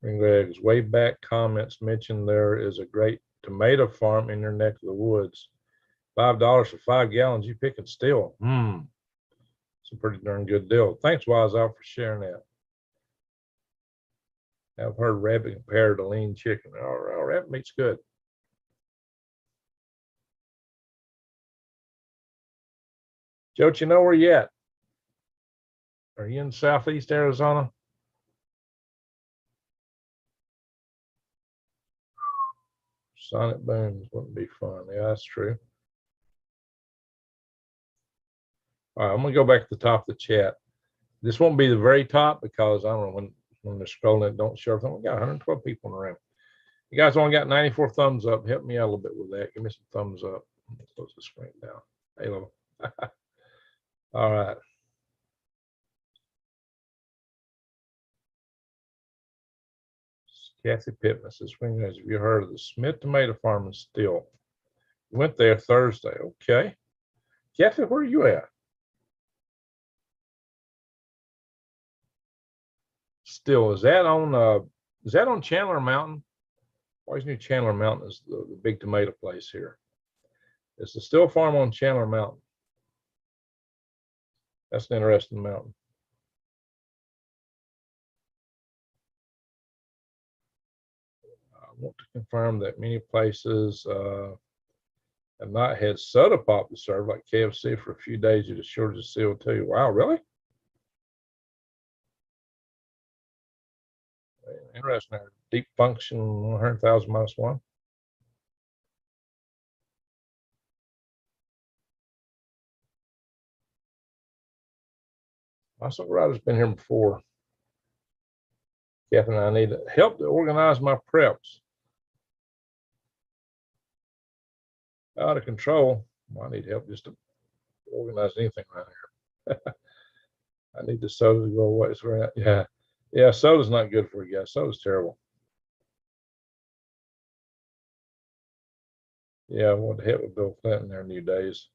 Greg's way back comments mentioned there is a great tomato farm in your neck of the woods. $5 for 5 gallons. You pick it still. It's a pretty darn good deal. Thanks, Wise Out, for sharing that. I've heard rabbit compared to lean chicken. Oh, rabbit meat's good. Joe, you know where you at? Are you in Southeast Arizona? Sonic booms wouldn't be fun. Yeah, that's true. All right, I'm gonna go back to the top of the chat. This won't be the very top because I don't know when they're scrolling it, don't show everything. We got 112 people in the room. You guys only got 94 thumbs up. Help me out a little bit with that. Give me some thumbs up. Close the screen down. Halo. All right. Kathy Pittman says, have you heard of the Smith Tomato Farm in Still? Went there Thursday. Okay. Kathy, where are you at? Still, is that on Chandler Mountain? Always knew Chandler Mountain is the big tomato place here. It's the Still Farm on Chandler Mountain. That's an interesting mountain. I want to confirm that many places have not had soda pop to serve, like KFC, for a few days due to shortage of CO2. Wow, really? Interesting. Deep function 100,000 minus 1. My songwriter's been here before. Kathy and I need help to organize my preps. Out of control. Well, I need help just to organize anything around here. I need the soda to go away. So yeah, soda's not good for you guys. Soda's terrible. Yeah, I want to hit with Bill Clinton in their new days.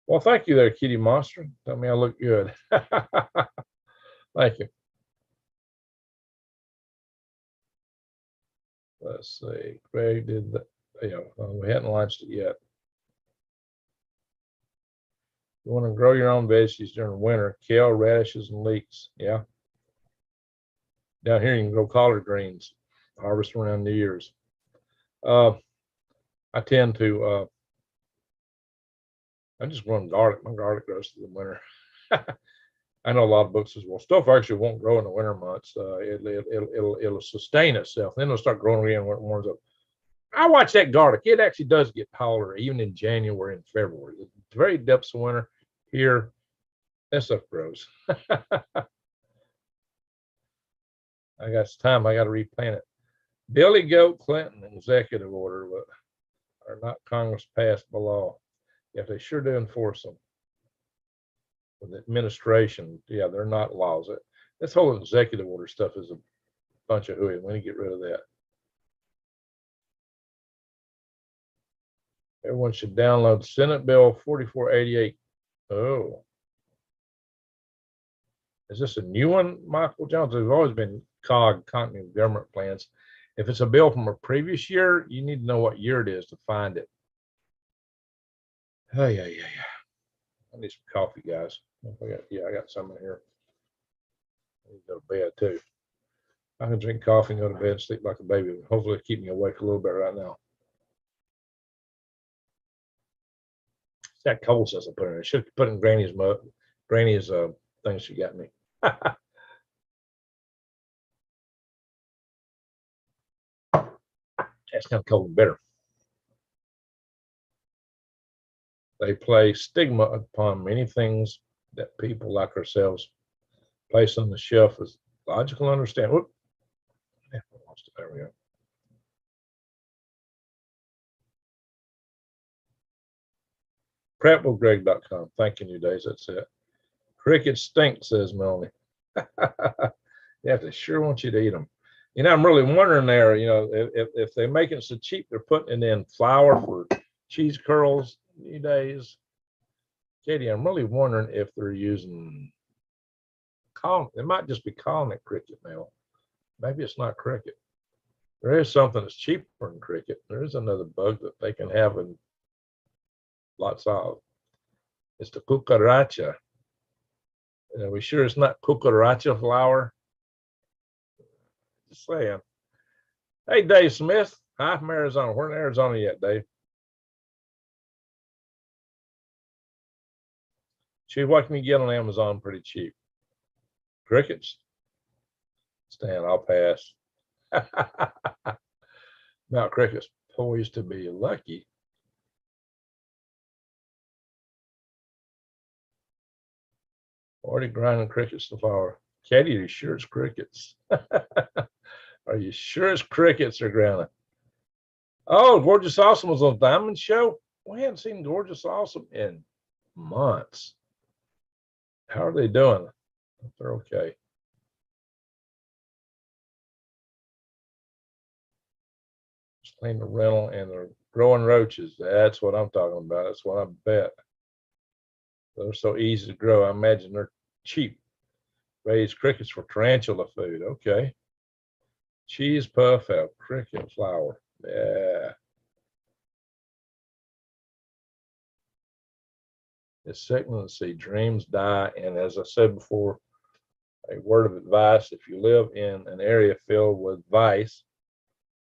Well, thank you there, Kitty Monster. Tell me I look good. Thank you. Let's see. Craig did that. We hadn't launched it yet. You want to grow your own veggies during winter, kale, radishes, and leeks. Yeah. Down here, you can grow collard greens, harvest around New Year's. I tend to, I just run garlic. My garlic grows through the winter. I know a lot of books as well. Stuff actually won't grow in the winter months. It'll sustain itself. Then it'll start growing again when it warms up. I watch that garlic. It actually does get taller even in January and February. The very depths of winter here, that stuff grows. I got some time. I got to replant it. Billy Goat Clinton executive order, but are not Congress passed the law? If they sure do enforce them. With the administration, yeah, they're not laws. This whole executive order stuff is a bunch of hooey. We need to get rid of that. Everyone should download Senate Bill 4488. Oh. Is this a new one, Michael Jones? There's always been COG, Continuity of Government Plans. If it's a bill from a previous year, you need to know what year it is to find it. Oh, yeah. I need some coffee, guys. I got some in here. I need to go to bed, too. I can drink coffee and go to bed and sleep like a baby. Hopefully, it'll keep me awake a little bit right now. It's that cold since I put it in. I should have put in Granny's thing she got me. That's kind of cold and bitter. They place stigma upon many things that people like ourselves place on the shelf as logical understanding. Whoop. There we go. PrepWithGreg.com. Thanking you, Days. That's it. Cricket stink, says Melanie. Yeah, they sure want you to eat them. You know, I'm really wondering there, you know, if they make it so cheap, they're putting it in flour for cheese curls these days. Katie, I'm really wondering if they're using, they might just be calling it cricket now. Maybe it's not cricket. There is something that's cheaper than cricket. There is another bug that they can have in lots of. It's the cucaracha. Are we sure it's not cucaracha flour? Just saying. Hey, Dave Smith. Hi from Arizona. We're in Arizona yet, Dave. Chief, what can you get on Amazon pretty cheap? Crickets? Stan, I'll pass. Now, crickets poised to be lucky. Already grinding crickets to flour. Katie, are you sure it's crickets? Are you sure it's crickets are grinding? Oh, Gorgeous Awesome was on Diamond Show. We haven't seen Gorgeous Awesome in months. How are they doing? They're okay. Just clean the rental and they're growing roaches. That's what I'm talking about. That's what I bet. They're so easy to grow. I imagine they're cheap. Raise crickets for tarantula food. Okay. Cheese puff out cricket flour. Yeah. It's sickening to see dreams die. And as I said before, a word of advice, if you live in an area filled with vice,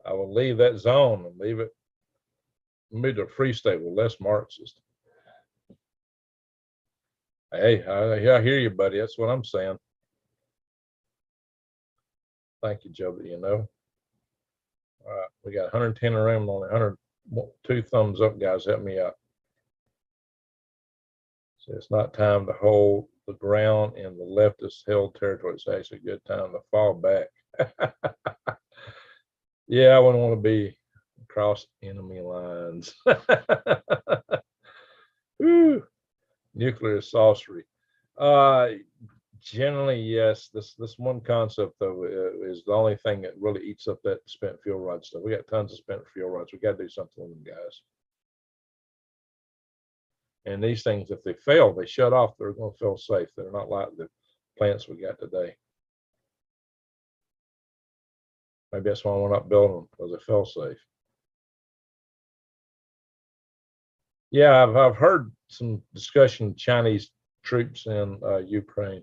I will leave that zone and leave it, move to a free state with less Marxist. Hey, I hear you, buddy. That's what I'm saying. Thank you, Joe, that you know. All right, we got 110 in the room, only 102 thumbs up, guys. Help me out. So it's not time to hold the ground in the leftist held territory. It's actually a good time to fall back. Yeah, I wouldn't want to be across enemy lines. Woo. Nuclear sorcery. Generally, yes. This one concept though is the only thing that really eats up that spent fuel rod stuff. We got tons of spent fuel rods. We got to do something with them, guys. And these things, if they fail, they shut off. They're going to feel safe. They're not like the plants we got today. Maybe that's why we're not building them, because they fell safe. Yeah, I've heard some discussion of Chinese troops in Ukraine.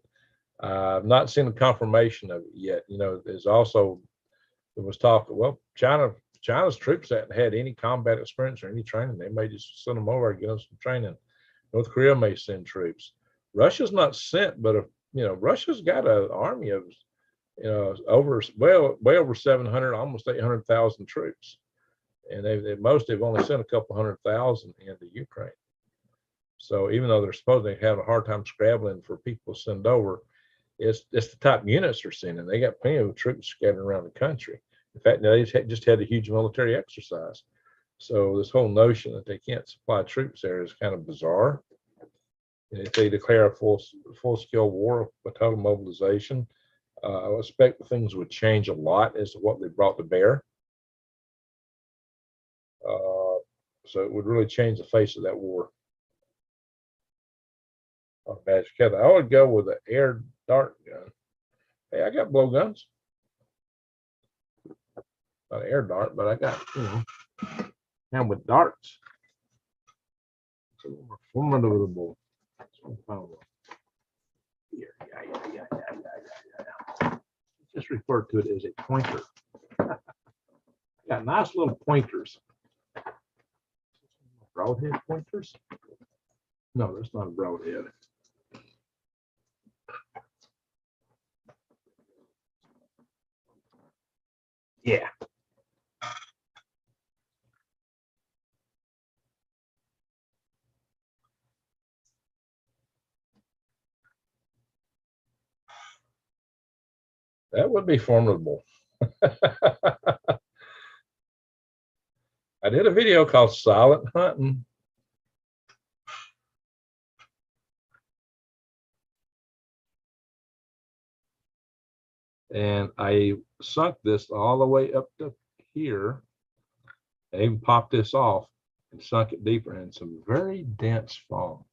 I've not seen a confirmation of it yet. You know, there was talk, well, China's troops haven't had any combat experience or any training. They may just send them over and get them some training. North Korea may send troops. Russia's not sent, but Russia's got an army of, way over 700, almost 800,000 troops. and they've only sent a couple 100,000 into Ukraine. So even though they're supposedly having a hard time scrabbling for people to send over, it's the top units they're sending. They got plenty of troops scattered around the country. In fact, they just had a huge military exercise. So this whole notion that they can't supply troops there is kind of bizarre. And if they declare a full-scale war with total mobilization, I would expect things would change a lot as to what they brought to bear. So it would really change the face of that war. I would go with an air dart gun. Hey, I got blowguns. Not an air dart, but I got, and with darts. It's a little more formidable. Here, just refer to it as a pointer. Got nice little pointers. Broadhead pointers? No, that's not a broadhead. Yeah. That would be formidable. I did a video called Silent Hunting. And I sunk this all the way up to here. I even popped this off and sunk it deeper in some very dense foam.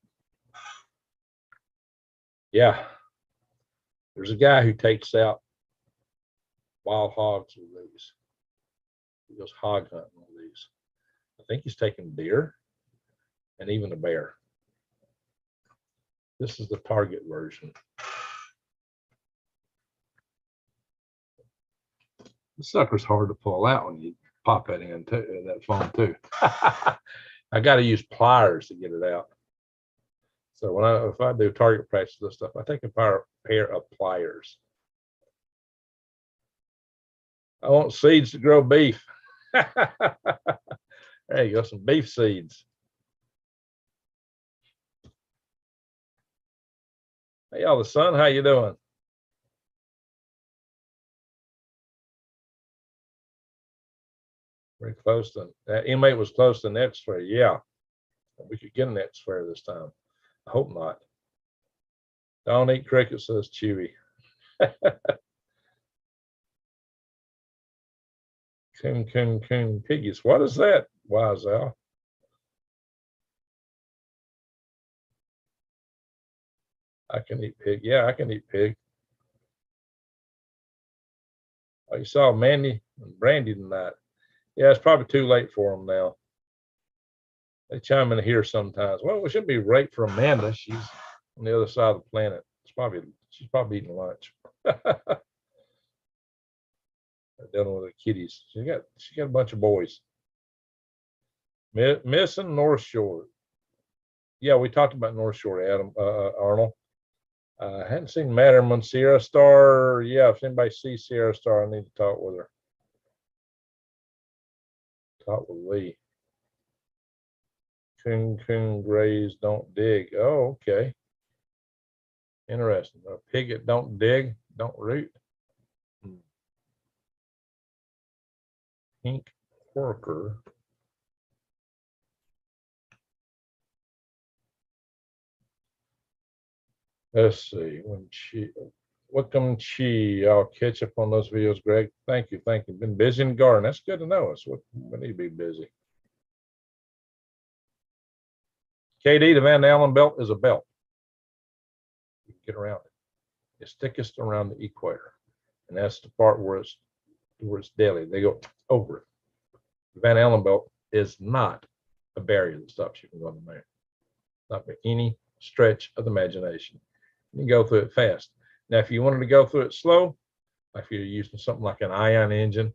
Yeah. There's a guy who takes out wild hogs with these. He goes hog hunting with these. I think he's taking deer and even a bear. This is the target version. The sucker's hard to pull out when you pop it in too, that foam too. I got to use pliers to get it out. So if I do target practice this stuff, I take a pair of pliers. I want seeds to grow beef. There you go, some beef seeds. Hey, y'all, the son, how you doing? Very close to that inmate was close to net sphere. Yeah, we could get a net sphere this time. I hope not. Don't eat crickets, says Chewy. Coon piggies. What is that, Wise Al? I can eat pig. Yeah, I can eat pig. Oh, you saw Mandy and Brandy tonight. Yeah, it's probably too late for them now. They chime in here sometimes. Well, it should be right for Amanda. She's on the other side of the planet. She's probably eating lunch. Dealing with the kitties. She got a bunch of boys. Missing North Shore. Yeah, we talked about North Shore, Adam Arnold. I hadn't seen Madam on Sierra Star. Yeah, if anybody sees Sierra Star, I need to talk with her. Talk with Lee. Coon graze, don't dig. Oh, okay. Interesting. A pig that don't dig, don't root. Pink worker. Let's see. Welcome, Chi. I'll catch up on those videos, Greg. Thank you. Been busy in the garden. That's good to know. We need to be busy. KD, the Van Allen belt is a belt. You can get around it. It's thickest around the equator, and that's the part where it's deadly. They go over it. The Van Allen belt is not a barrier that stops you from going to the moon. Not by any stretch of the imagination. You can go through it fast. Now, if you wanted to go through it slow, like if you're using something like an ion engine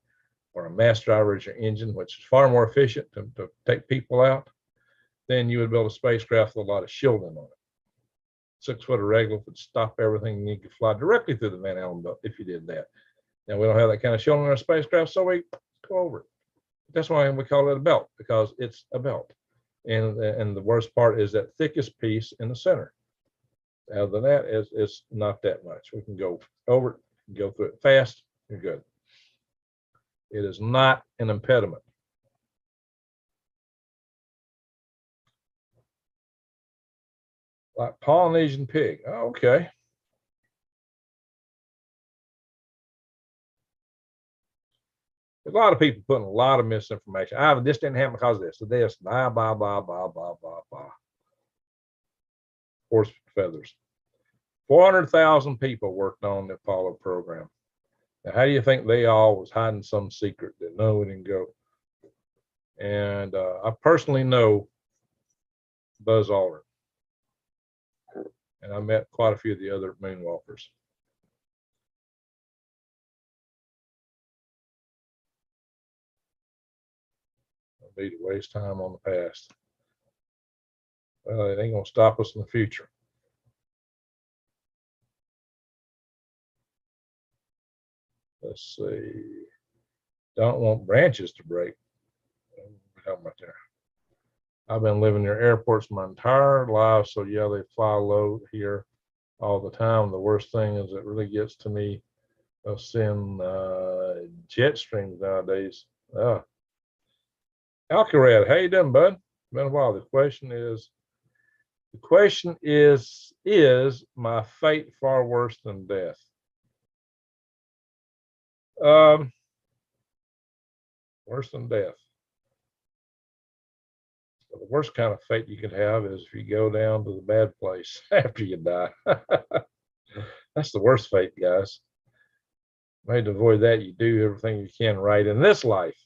or a mass driver as your engine, which is far more efficient to take people out, then you would build a spacecraft with a lot of shielding on it. 6 foot of regular would stop everything, and you could fly directly through the Van Allen belt if you did that. Now, we don't have that kind of shielding in our spacecraft, so we go over it. That's why we call it a belt, because it's a belt. And the worst part is that thickest piece in the center. Other than that, it's not that much. We can go over it, go through it fast, you're good. It is not an impediment. Like Polynesian pig. Oh, okay. There's a lot of people putting a lot of misinformation. This didn't happen because of this, blah, blah, blah, blah, blah, blah, blah. Horse feathers. 400,000 people worked on the Apollo program. Now, how do you think they all was hiding some secret that no, we didn't go? And I personally know Buzz Aldrin, and I met quite a few of the other moonwalkers. It'll be to waste time on the past. Well, it ain't gonna stop us in the future. Let's see. Don't want branches to break. How about there? I've been living near airports my entire life, so yeah, they fly low here all the time. The worst thing is it really gets to me of seeing jet streams nowadays. Alcarad, how you doing, bud? Been a while. The question is my fate far worse than death? Worse than death. The worst kind of fate you could have is if you go down to the bad place after you die. That's the worst fate, guys. Maybe to avoid that, you do everything you can right in this life.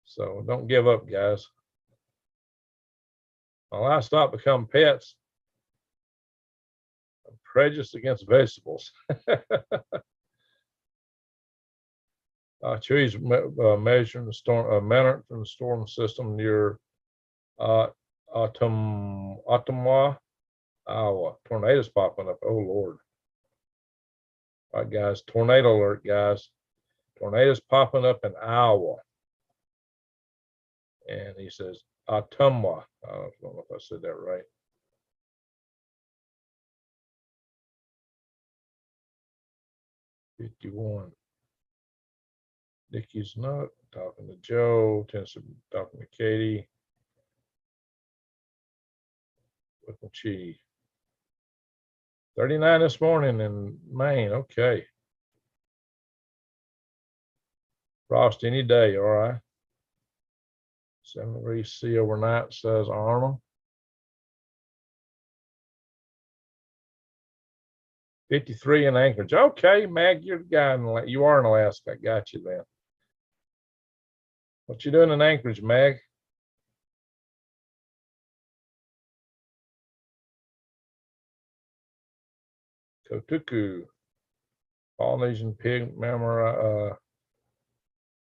So don't give up, guys. When livestock become pets, I'm prejudiced against vegetables. Trees measuring the storm, monitoring the storm system near Ottumwa, Iowa. Tornadoes popping up. Oh Lord! All right, guys. Tornado alert, guys. Tornadoes popping up in Iowa. And he says Ottumwa. I don't know if I said that right. '51. Nikki's not talking to Joe. Tennessee talking to Katie. With the chi. 39 this morning in Maine. Okay. Frost any day. All right. 7 degrees C overnight, says Arnold. 53 in Anchorage. Okay, Mag, you're the guy you are in Alaska. I got you then. What you doing in Anchorage, Mag? Kotuku, Polynesian pig mammoth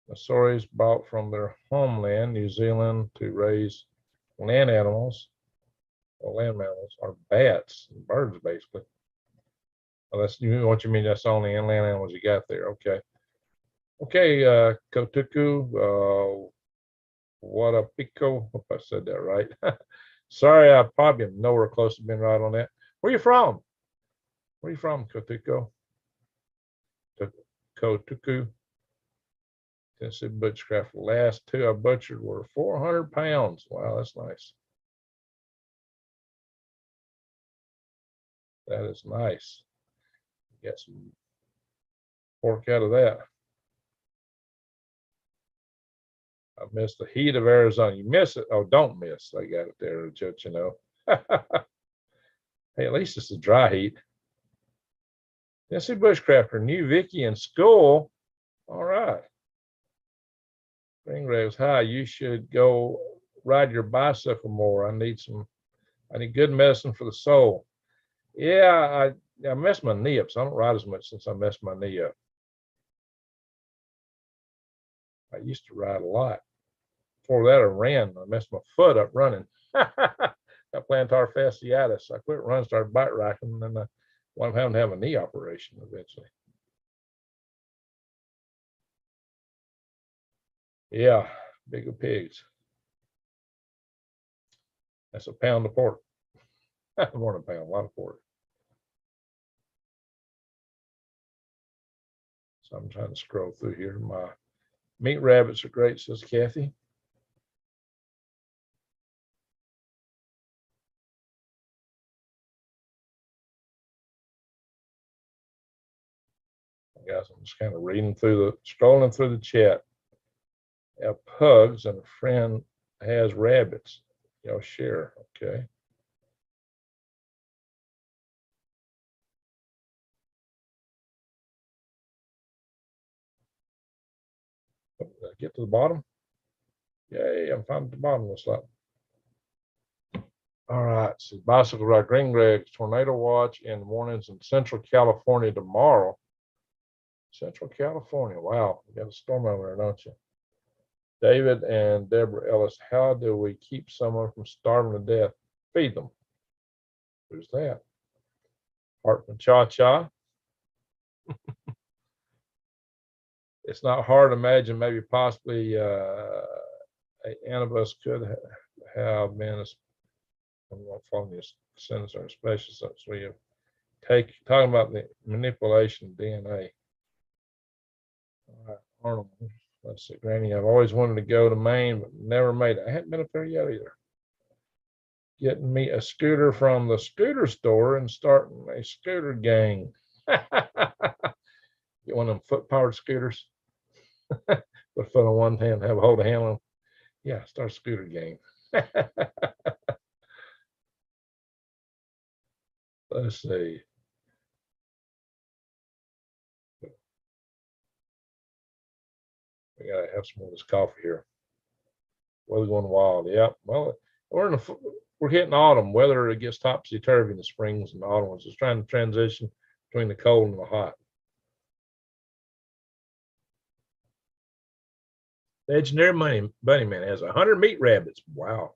Maoris brought from their homeland, New Zealand, to raise land animals, or land mammals, or bats, and birds, basically. Oh, that's what you mean. That's the only land animals you got there. Okay. Okay, Kotuku, what a pico. Hope I said that right. Sorry, I probably am nowhere close to being right on that. Where you from? Where you from, Kotuko? Kotuku. Tennessee Butchcraft. The last two I butchered were 400 pounds. Wow, that's nice. That is nice. Get some pork out of that. I miss the heat of Arizona. You miss it? Oh, don't miss. I got it there, just you know. Hey, at least it's a dry heat. Tennessee Bushcrafter, new Vicky in school. All right. Spring Raves, hi. You should go ride your bicycle more. I need good medicine for the soul. Yeah, I messed my knee up, so I don't ride as much since I messed my knee up. I used to ride a lot. Before that, I ran. I messed my foot up running. Got plantar fasciitis. I quit running, started bike racking, and then I wound up having to have a knee operation eventually. Yeah, bigger pigs. That's a pound of pork. More than a pound, a lot of pork. So I'm trying to scroll through here. My meat rabbits are great, says Kathy. Guys, I'm just kind of scrolling through the chat. I have pugs and a friend has rabbits. Y'all share, okay? Did I get to the bottom? Yay, I'm finding the bottom of this slide. All right, so bicycle ride, green Greg's tornado watch and warnings in Central California tomorrow. Central California, wow, you got a storm over there, don't you? David and Deborah Ellis, how do we keep someone from starving to death? Feed them. Who's that? Hartman Cha-Cha. It's not hard to imagine, maybe possibly any of us could have been, I'm not following this sentence or special sentence, we have talking about the manipulation of DNA. All right, Arnold, let's see, Granny, I've always wanted to go to Maine, but never made it. I haven't been up there yet either. Getting me a scooter from the scooter store and starting a scooter gang. Get one of them foot-powered scooters. Put a foot on one hand, have a hold of hand on. Yeah, start a scooter gang. Let's see. We gotta have some more of this coffee here. Weather going wild. Yeah. Well, we're hitting autumn. Weather, it gets topsy turvy in the springs and the autumn. It's just trying to transition between the cold and the hot. Legendary Bunny Man has 100 meat rabbits. Wow.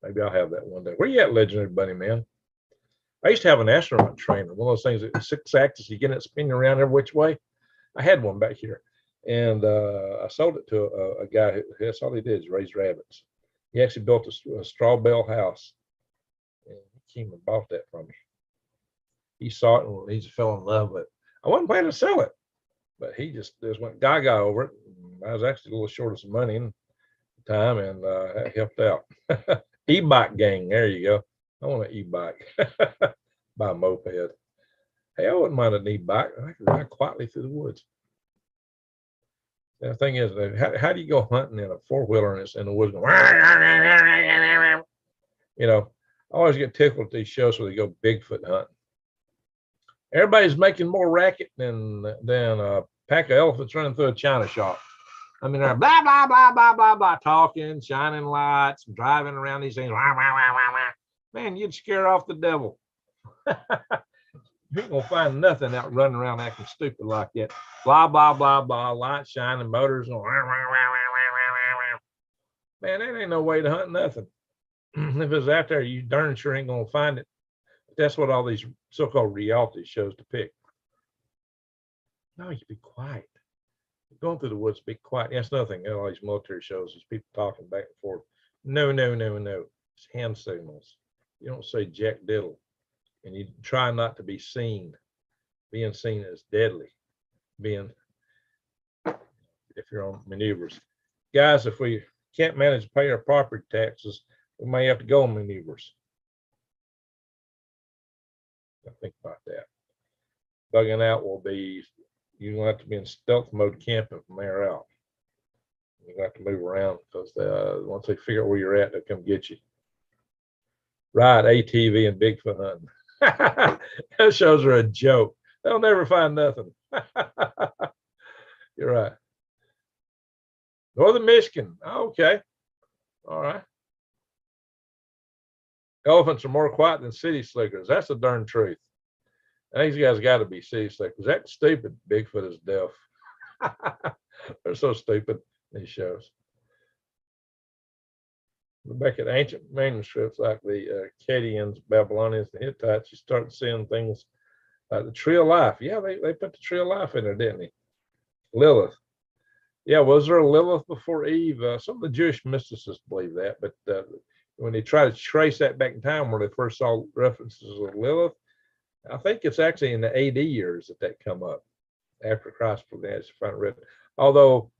Maybe I'll have that one day. Where you at, Legendary Bunny Man? I used to have an astronaut trainer, one of those things that 6 axis, you get it spinning around every which way. I had one back here, and I sold it to a guy who, that's all he did is raise rabbits. He actually built a straw bale house, and he came and bought that from me. He saw it and he just fell in love with it. I wasn't planning to sell it, but he just went gaga over it. I was actually a little short of some money in the time, and that helped out. E-bike gang, there you go. I want an e-bike. Buy a moped. Hey, I wouldn't mind an e-bike. I could ride quietly through the woods. The thing is, how do you go hunting in a four-wheeler and it's in the woods going, you know, I always get tickled at these shows where they go Bigfoot hunting. Everybody's making more racket than a pack of elephants running through a china shop. I mean, they're blah, blah, blah, blah, blah, blah, talking, shining lights, driving around these things. Man, you'd scare off the devil. You ain't gonna find nothing out running around acting stupid like that. Blah, blah, blah, blah, lights shining, motors going. Man, that ain't no way to hunt nothing. If it's out there, you darn sure ain't gonna find it. But that's what all these so-called reality shows depict. No, you be quiet. Going through the woods, be quiet. That's nothing. All these military shows, these people talking back and forth. No, no, no, no. It's hand signals. You don't say jack diddle. And you try not to be seen. Being seen is deadly. If you're on maneuvers. Guys, if we can't manage to pay our property taxes, we may have to go on maneuvers. Think about that. Bugging out will be, you're going to have to be in stealth mode camping from there out. You're going to have to move around because once they figure out where you're at, they'll come get you. Ride ATV and Bigfoot hunting. Those shows are a joke. They'll never find nothing. You're right. Northern Michigan. Okay. All right. Elephants are more quiet than city slickers. That's the darn truth. And these guys got to be city slickers. That's stupid. Bigfoot is deaf. They're so stupid, these shows. Back at ancient manuscripts like the Akkadians, Babylonians, the Hittites, you start seeing things like the tree of life. Yeah, they put the tree of life in there, didn't they? Lilith. Yeah, was there a Lilith before Eve? Some of the Jewish mysticists believe that, but when they try to trace that back in time where they first saw references of Lilith, I think it's actually in the AD years that come up after Christ began to find written. Although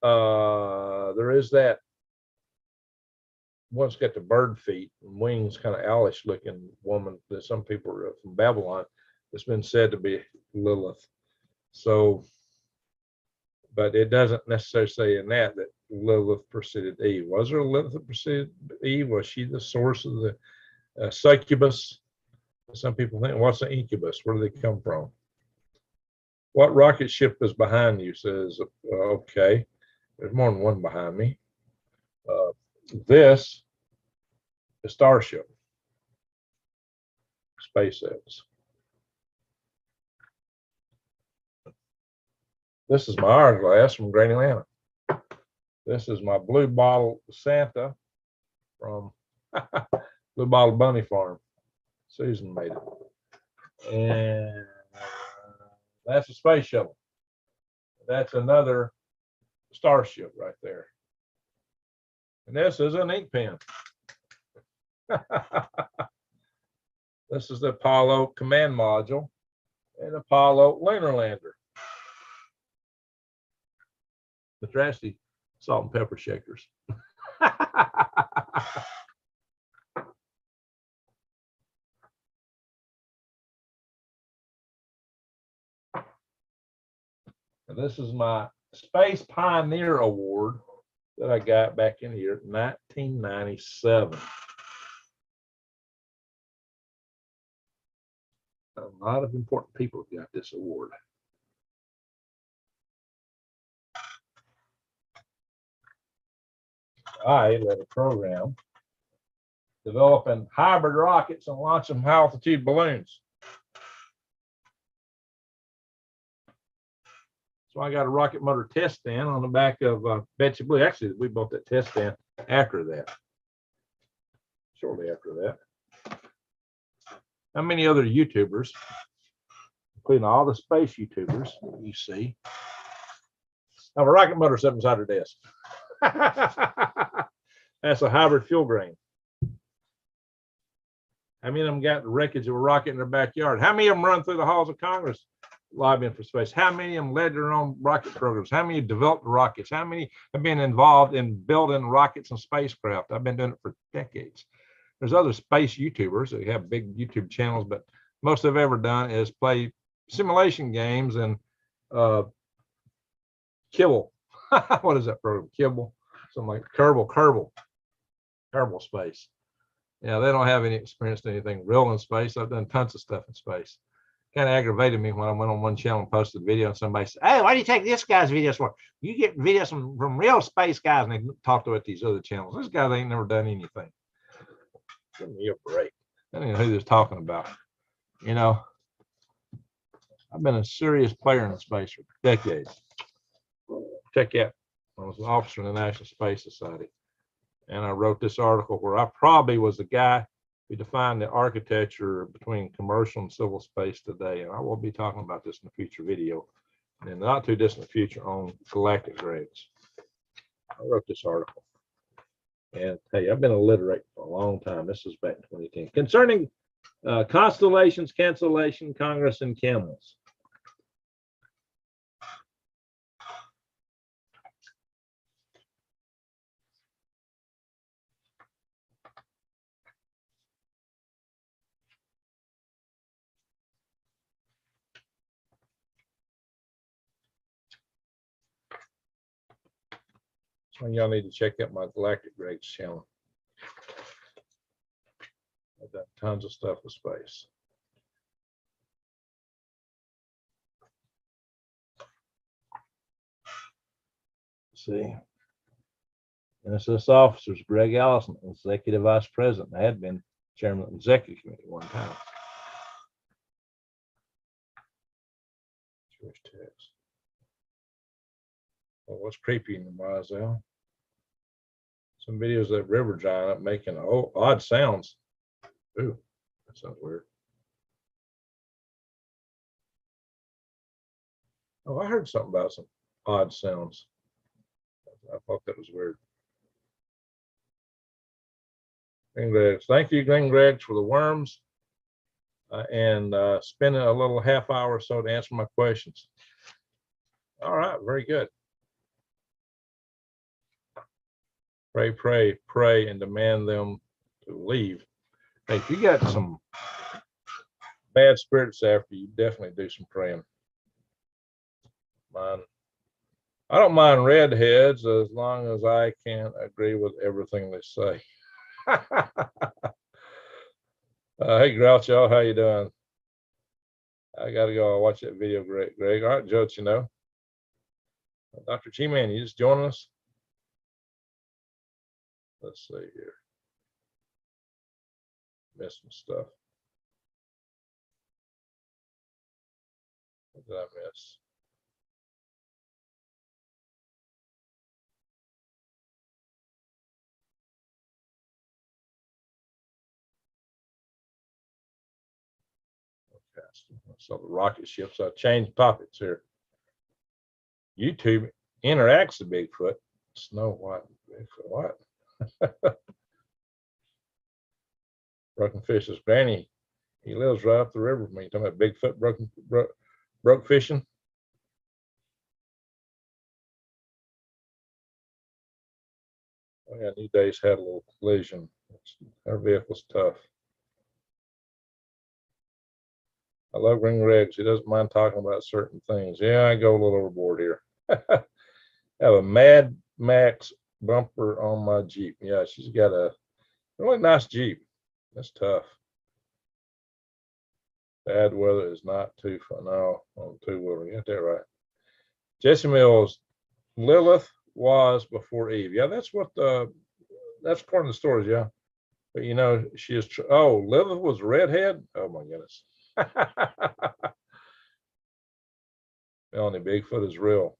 there is that one's got the bird feet and wings, kind of owlish looking woman that some people are from Babylon that's been said to be Lilith. So, but it doesn't necessarily say in that Lilith preceded Eve. Was there a Lilith that preceded Eve? Was she the source of the succubus? Some people think, what's an incubus? Where do they come from? What rocket ship is behind you? Says, okay, there's more than one behind me. This is Starship, SpaceX. This is my hourglass from Great Atlanta. This is my blue bottle Santa from Blue Bottle Bunny Farm. Susan made it. And that's a space shuttle. That's another Starship right there. And this is an ink pen. This is the Apollo command module and Apollo lunar lander. But they're actually salt and pepper shakers. And this is my Space Pioneer Award that I got back in the year 1997. A lot of important people got this award. I led a program developing hybrid rockets and launching high altitude balloons. So I got a rocket motor test stand on the back of Betsy Blue. Actually, we built that test stand after that, shortly after that. How many other YouTubers, including all the space YouTubers you see, have a rocket motor sitting beside their desk? That's a hybrid fuel grain. How many of them got the wreckage of a rocket in their backyard? How many of them run through the halls of Congress lobbying for space? How many of them led their own rocket programs? How many developed rockets? How many have been involved in building rockets and spacecraft? I've been doing it for decades. There's other space YouTubers that have big YouTube channels, but most they've ever done is play simulation games and Kibble. What is that program? Kibble, something like Kerbal Space. Yeah, they don't have any experience in anything real in space. I've done tons of stuff in space. Kind of aggravated me when I went on one channel and posted a video and somebody said, hey, why do you take this guy's videos for? You get videos from real space guys, and they talk about these other channels. This guy ain't never done anything. Give me a break. I don't know who they're talking about. You know, I've been a serious player in space for decades. Check that. I was an officer in the National Space Society. And I wrote this article where I probably was the guy who defined the architecture between commercial and civil space today. And I will be talking about this in a future video in the not too distant future on galactic graves. I wrote this article. And hey, I've been illiterate for a long time. This is back in 2010. Concerning constellations, cancellation, Congress, and camels. So y'all need to check out my Galactic Graves channel. I've done tons of stuff with space. See, NSS officers, Greg Allison, Executive Vice President. I had been Chairman of the Executive Committee one time. George text. Well, what's creepy in the Moselle? Some videos of that river giant up making odd sounds. Ooh, that sounds weird. Oh, I heard something about some odd sounds. I thought that was weird. Green Gregs. Thank you, Green Gregs, for the worms and spending a little half hour or so to answer my questions. All right, very good. Pray, pray, pray, and demand them to leave. Hey, if you got some bad spirits after you, definitely do some praying. I don't mind redheads as long as I can't agree with everything they say. Hey, Groucho, how you doing? I got to go watch that video, Greg. All right, Judge, you know. Dr. G-Man, you just joining us? Let's see here. Missed some stuff. What did I miss? Okay, so the rocket ships. I changed topics here. YouTube interacts with Bigfoot. Snow White Bigfoot. What? Broken Fish's granny. He lives right up the river from me. Talking about Bigfoot broke fishing. Oh yeah, New Day's had a little collision. Her vehicle's tough. I love Green Regs. He doesn't mind talking about certain things. Yeah, I go a little overboard here. Have a Mad Max bumper on my Jeep. Yeah, she's got a really nice Jeep. That's tough. Bad weather is not too fun. No, on two-wheeler. You got that right. Jesse Mills, Lilith was before Eve. Yeah, that's what that's according to the stories. Yeah, but you know she is. Oh, Lilith was a redhead. Oh my goodness. Melanie, Bigfoot is real.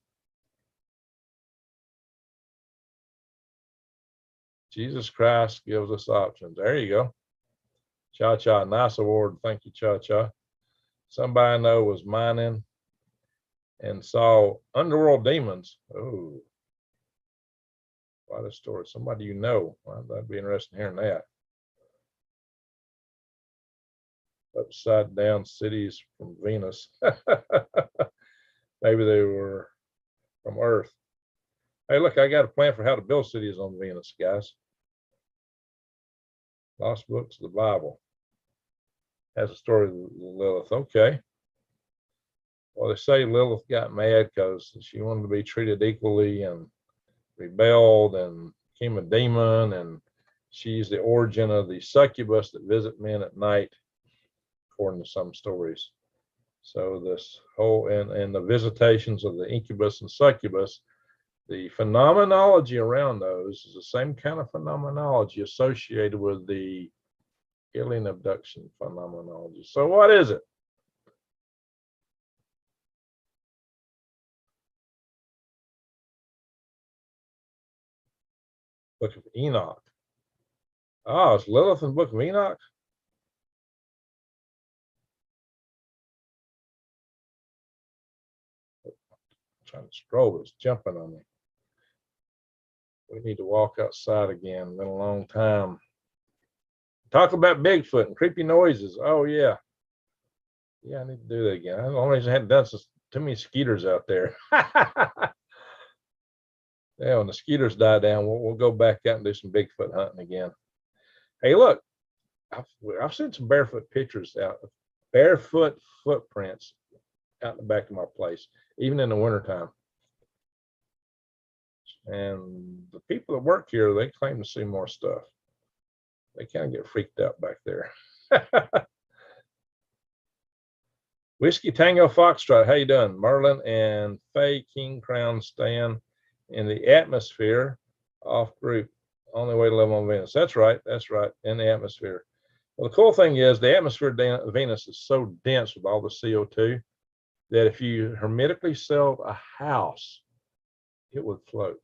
Jesus Christ gives us options. There you go. Cha Cha, nice award. Thank you, Cha Cha. Somebody I know was mining and saw underworld demons. Oh, quite a story. Somebody you know. Well, that'd be interesting hearing that. Upside down cities from Venus. Maybe they were from Earth. Hey, look, I got a plan for how to build cities on Venus, guys. Lost books, the Bible. Has a story of Lilith. Okay. Well, they say Lilith got mad because she wanted to be treated equally and rebelled and became a demon. And she's the origin of the succubus that visit men at night, according to some stories. So this whole and the visitations of the incubus and succubus, the phenomenology around those is the same kind of phenomenology associated with the alien abduction phenomenology. So what is it? Book of Enoch. Oh, it's Lilith in the Book of Enoch? I'm trying to scroll, it's jumping on me. We need to walk outside again. It's been a long time. Talk about Bigfoot and creepy noises. Oh yeah. Yeah, I need to do that again. The only reason I hadn't done is too many skeeters out there. Yeah, when the skeeters die down, we'll go back out and do some Bigfoot hunting again. Hey, look, I've seen some barefoot pictures out, barefoot footprints out in the back of my place, even in the wintertime. And the people that work here, they claim to see more stuff. They kind of get freaked out back there. Whiskey Tango Foxtrot, how you doing? Merlin and Faye King Crown Stan in the atmosphere off group. Only way to live on Venus. That's right. That's right. In the atmosphere. Well, the cool thing is the atmosphere of Venus is so dense with all the CO2 that if you hermetically sealed a house, it would float.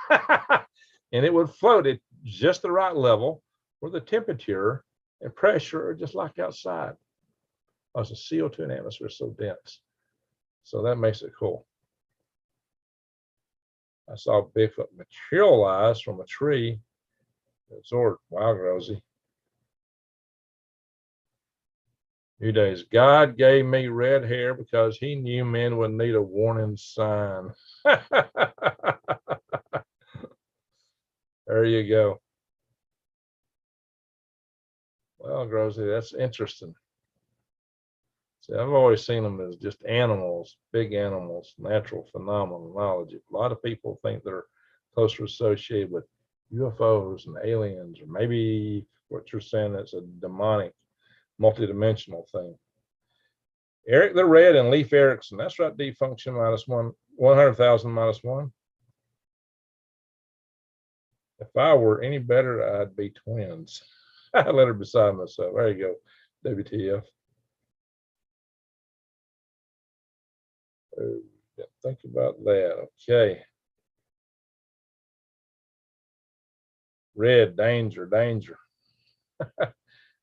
And it would float at just the right level where the temperature and pressure are just like outside. Because the CO2 in the atmosphere is so dense. So that makes it cool. I saw Bigfoot materialize from a tree. Absorbed. Wow, Rosie. Few days. God gave me red hair because he knew men would need a warning sign. There you go. Well, Rosie, that's interesting. See, I've always seen them as just animals, big animals, natural phenomenology. A lot of people think they're closer associated with UFOs and aliens, or maybe what you're saying, that's a demonic, multidimensional thing. Eric the Red and Leif Erikson. That's right, defunction -1, 100,000 -1. If I were any better, I'd be twins. I let her beside myself. There you go, WTF. Oh, yeah, think about that. Okay. Red, danger, danger.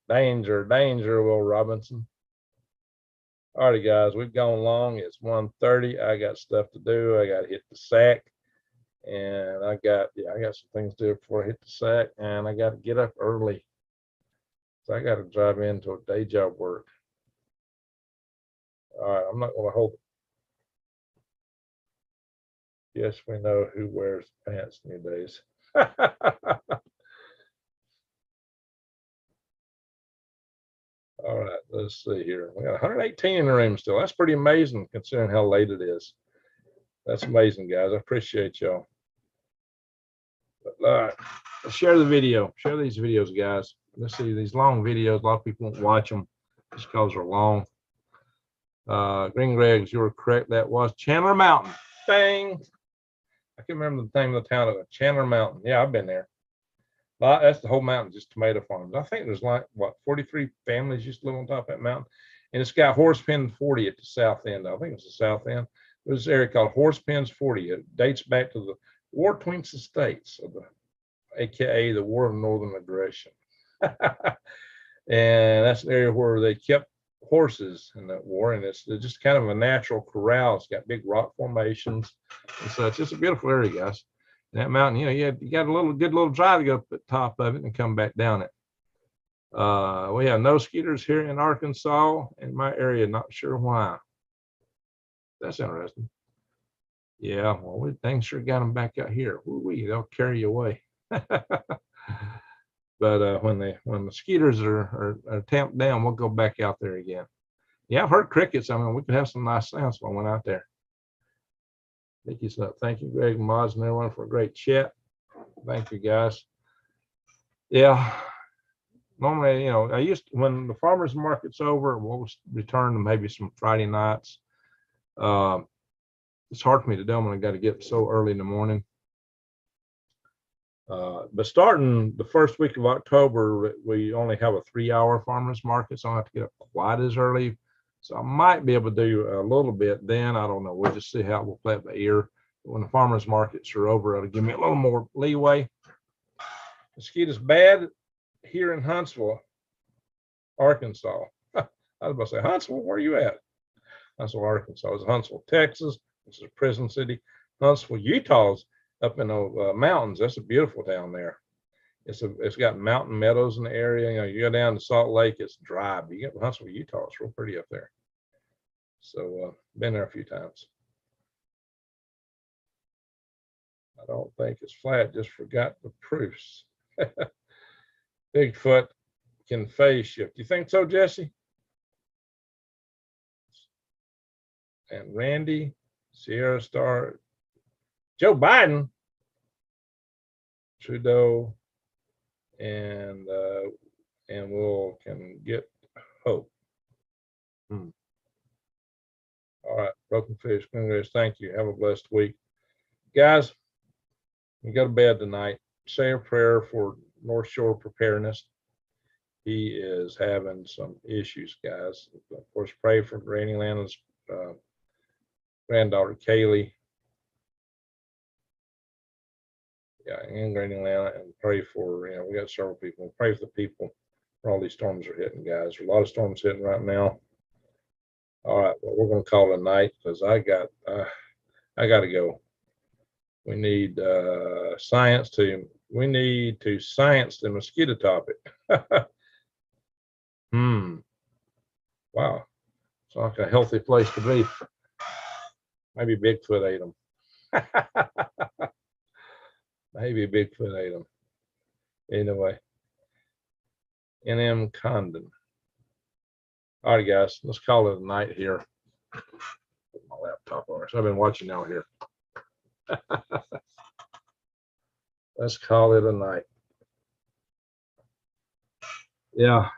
Danger, danger, Will Robinson. All righty, guys, we've gone long. It's 1:30. I got stuff to do. I got to hit the sack. And I got some things to do before I hit the sack. And I got to get up early. So I got to drive into a day job work. All right, I'm not going to hold it. Yes, we know who wears pants nowadays. All right, let's see here. We got 118 in the room still. That's pretty amazing considering how late it is. That's amazing, guys. I appreciate y'all. All right, let's share the video. Share these videos, guys. Let's see these long videos. A lot of people won't watch them just because they're long. Green Gregs, you were correct. That was Chandler Mountain. Dang. I can't remember the name of the town of it. Chandler Mountain. Yeah, I've been there. That's the whole mountain, just tomato farms. I think there's like, what, 43 families used to live on top of that mountain. And it's got Horse Pen 40 at the south end. I think it's the south end. There's an area called Horse Pens 40. It dates back to the War between the states, AKA the War of Northern Aggression. And that's an area where they kept horses in that war, and it's just kind of a natural corral. It's got big rock formations and such. It's a beautiful area, guys. And that mountain, you got a good little drive to go up at the top of it and come back down it. We have no skeeters here in Arkansas in my area. Not sure why. That's interesting. Yeah, well, we dang sure got them back out here. They'll carry you away. But when the mosquitoes are tamped down, we'll go back out there again. Yeah, I've heard crickets. I mean, we could have some nice sounds when I went out there. Thank you, Greg, Moz, and everyone for a great chat. Thank you, guys. Yeah, normally, when the farmers market's over, we'll return to maybe some Friday nights. It's hard for me to do when I got to get up so early in the morning. But starting the first week of October, we only have a 3-hour farmers market, so I don't have to get up quite as early. So I might be able to do a little bit then. I don't know. We'll just see how we'll play it by ear. But when the farmers markets are over, it'll give me a little more leeway. Mosquitoes bad here in Huntsville, Arkansas. I was about to say, Huntsville, where are you at? Huntsville, Arkansas. It's Huntsville, Texas. This is a prison city. Huntsville, Utah's up in the mountains. That's a beautiful town there. It's got mountain meadows in the area. You go down to Salt Lake, it's dry. But you get Huntsville, Utah, it's real pretty up there. So been there a few times. I don't think it's flat, just forgot the proofs. Bigfoot can phase shift. You think so, Jesse? And Randy, Sierra Star, Joe Biden, Trudeau, and we'll can get hope. All right, broken fish, congrats. Thank you. Have a blessed week, guys. We go to bed tonight. Say a prayer for North Shore preparedness. He is having some issues, guys. Of course, pray for Granny Lana's granddaughter Kaylee. Yeah, and Granny Lana, and pray for, we got several people. Pray for the people where all these storms are hitting, guys. There's a lot of storms hitting right now. All right, well, we're going to call it a night because I got to go. We need science to. We need to science the mosquito topic. Wow. It's like a healthy place to be. Maybe Bigfoot ate them. Maybe Bigfoot ate them. Anyway, NM Condon. All right, guys, let's call it a night here. Put my laptop on. So I've been watching out here. Let's call it a night. Yeah.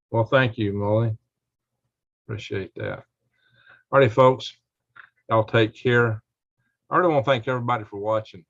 Well, thank you, Molly. Appreciate that. All righty, folks. Y'all take care. I really want to thank everybody for watching.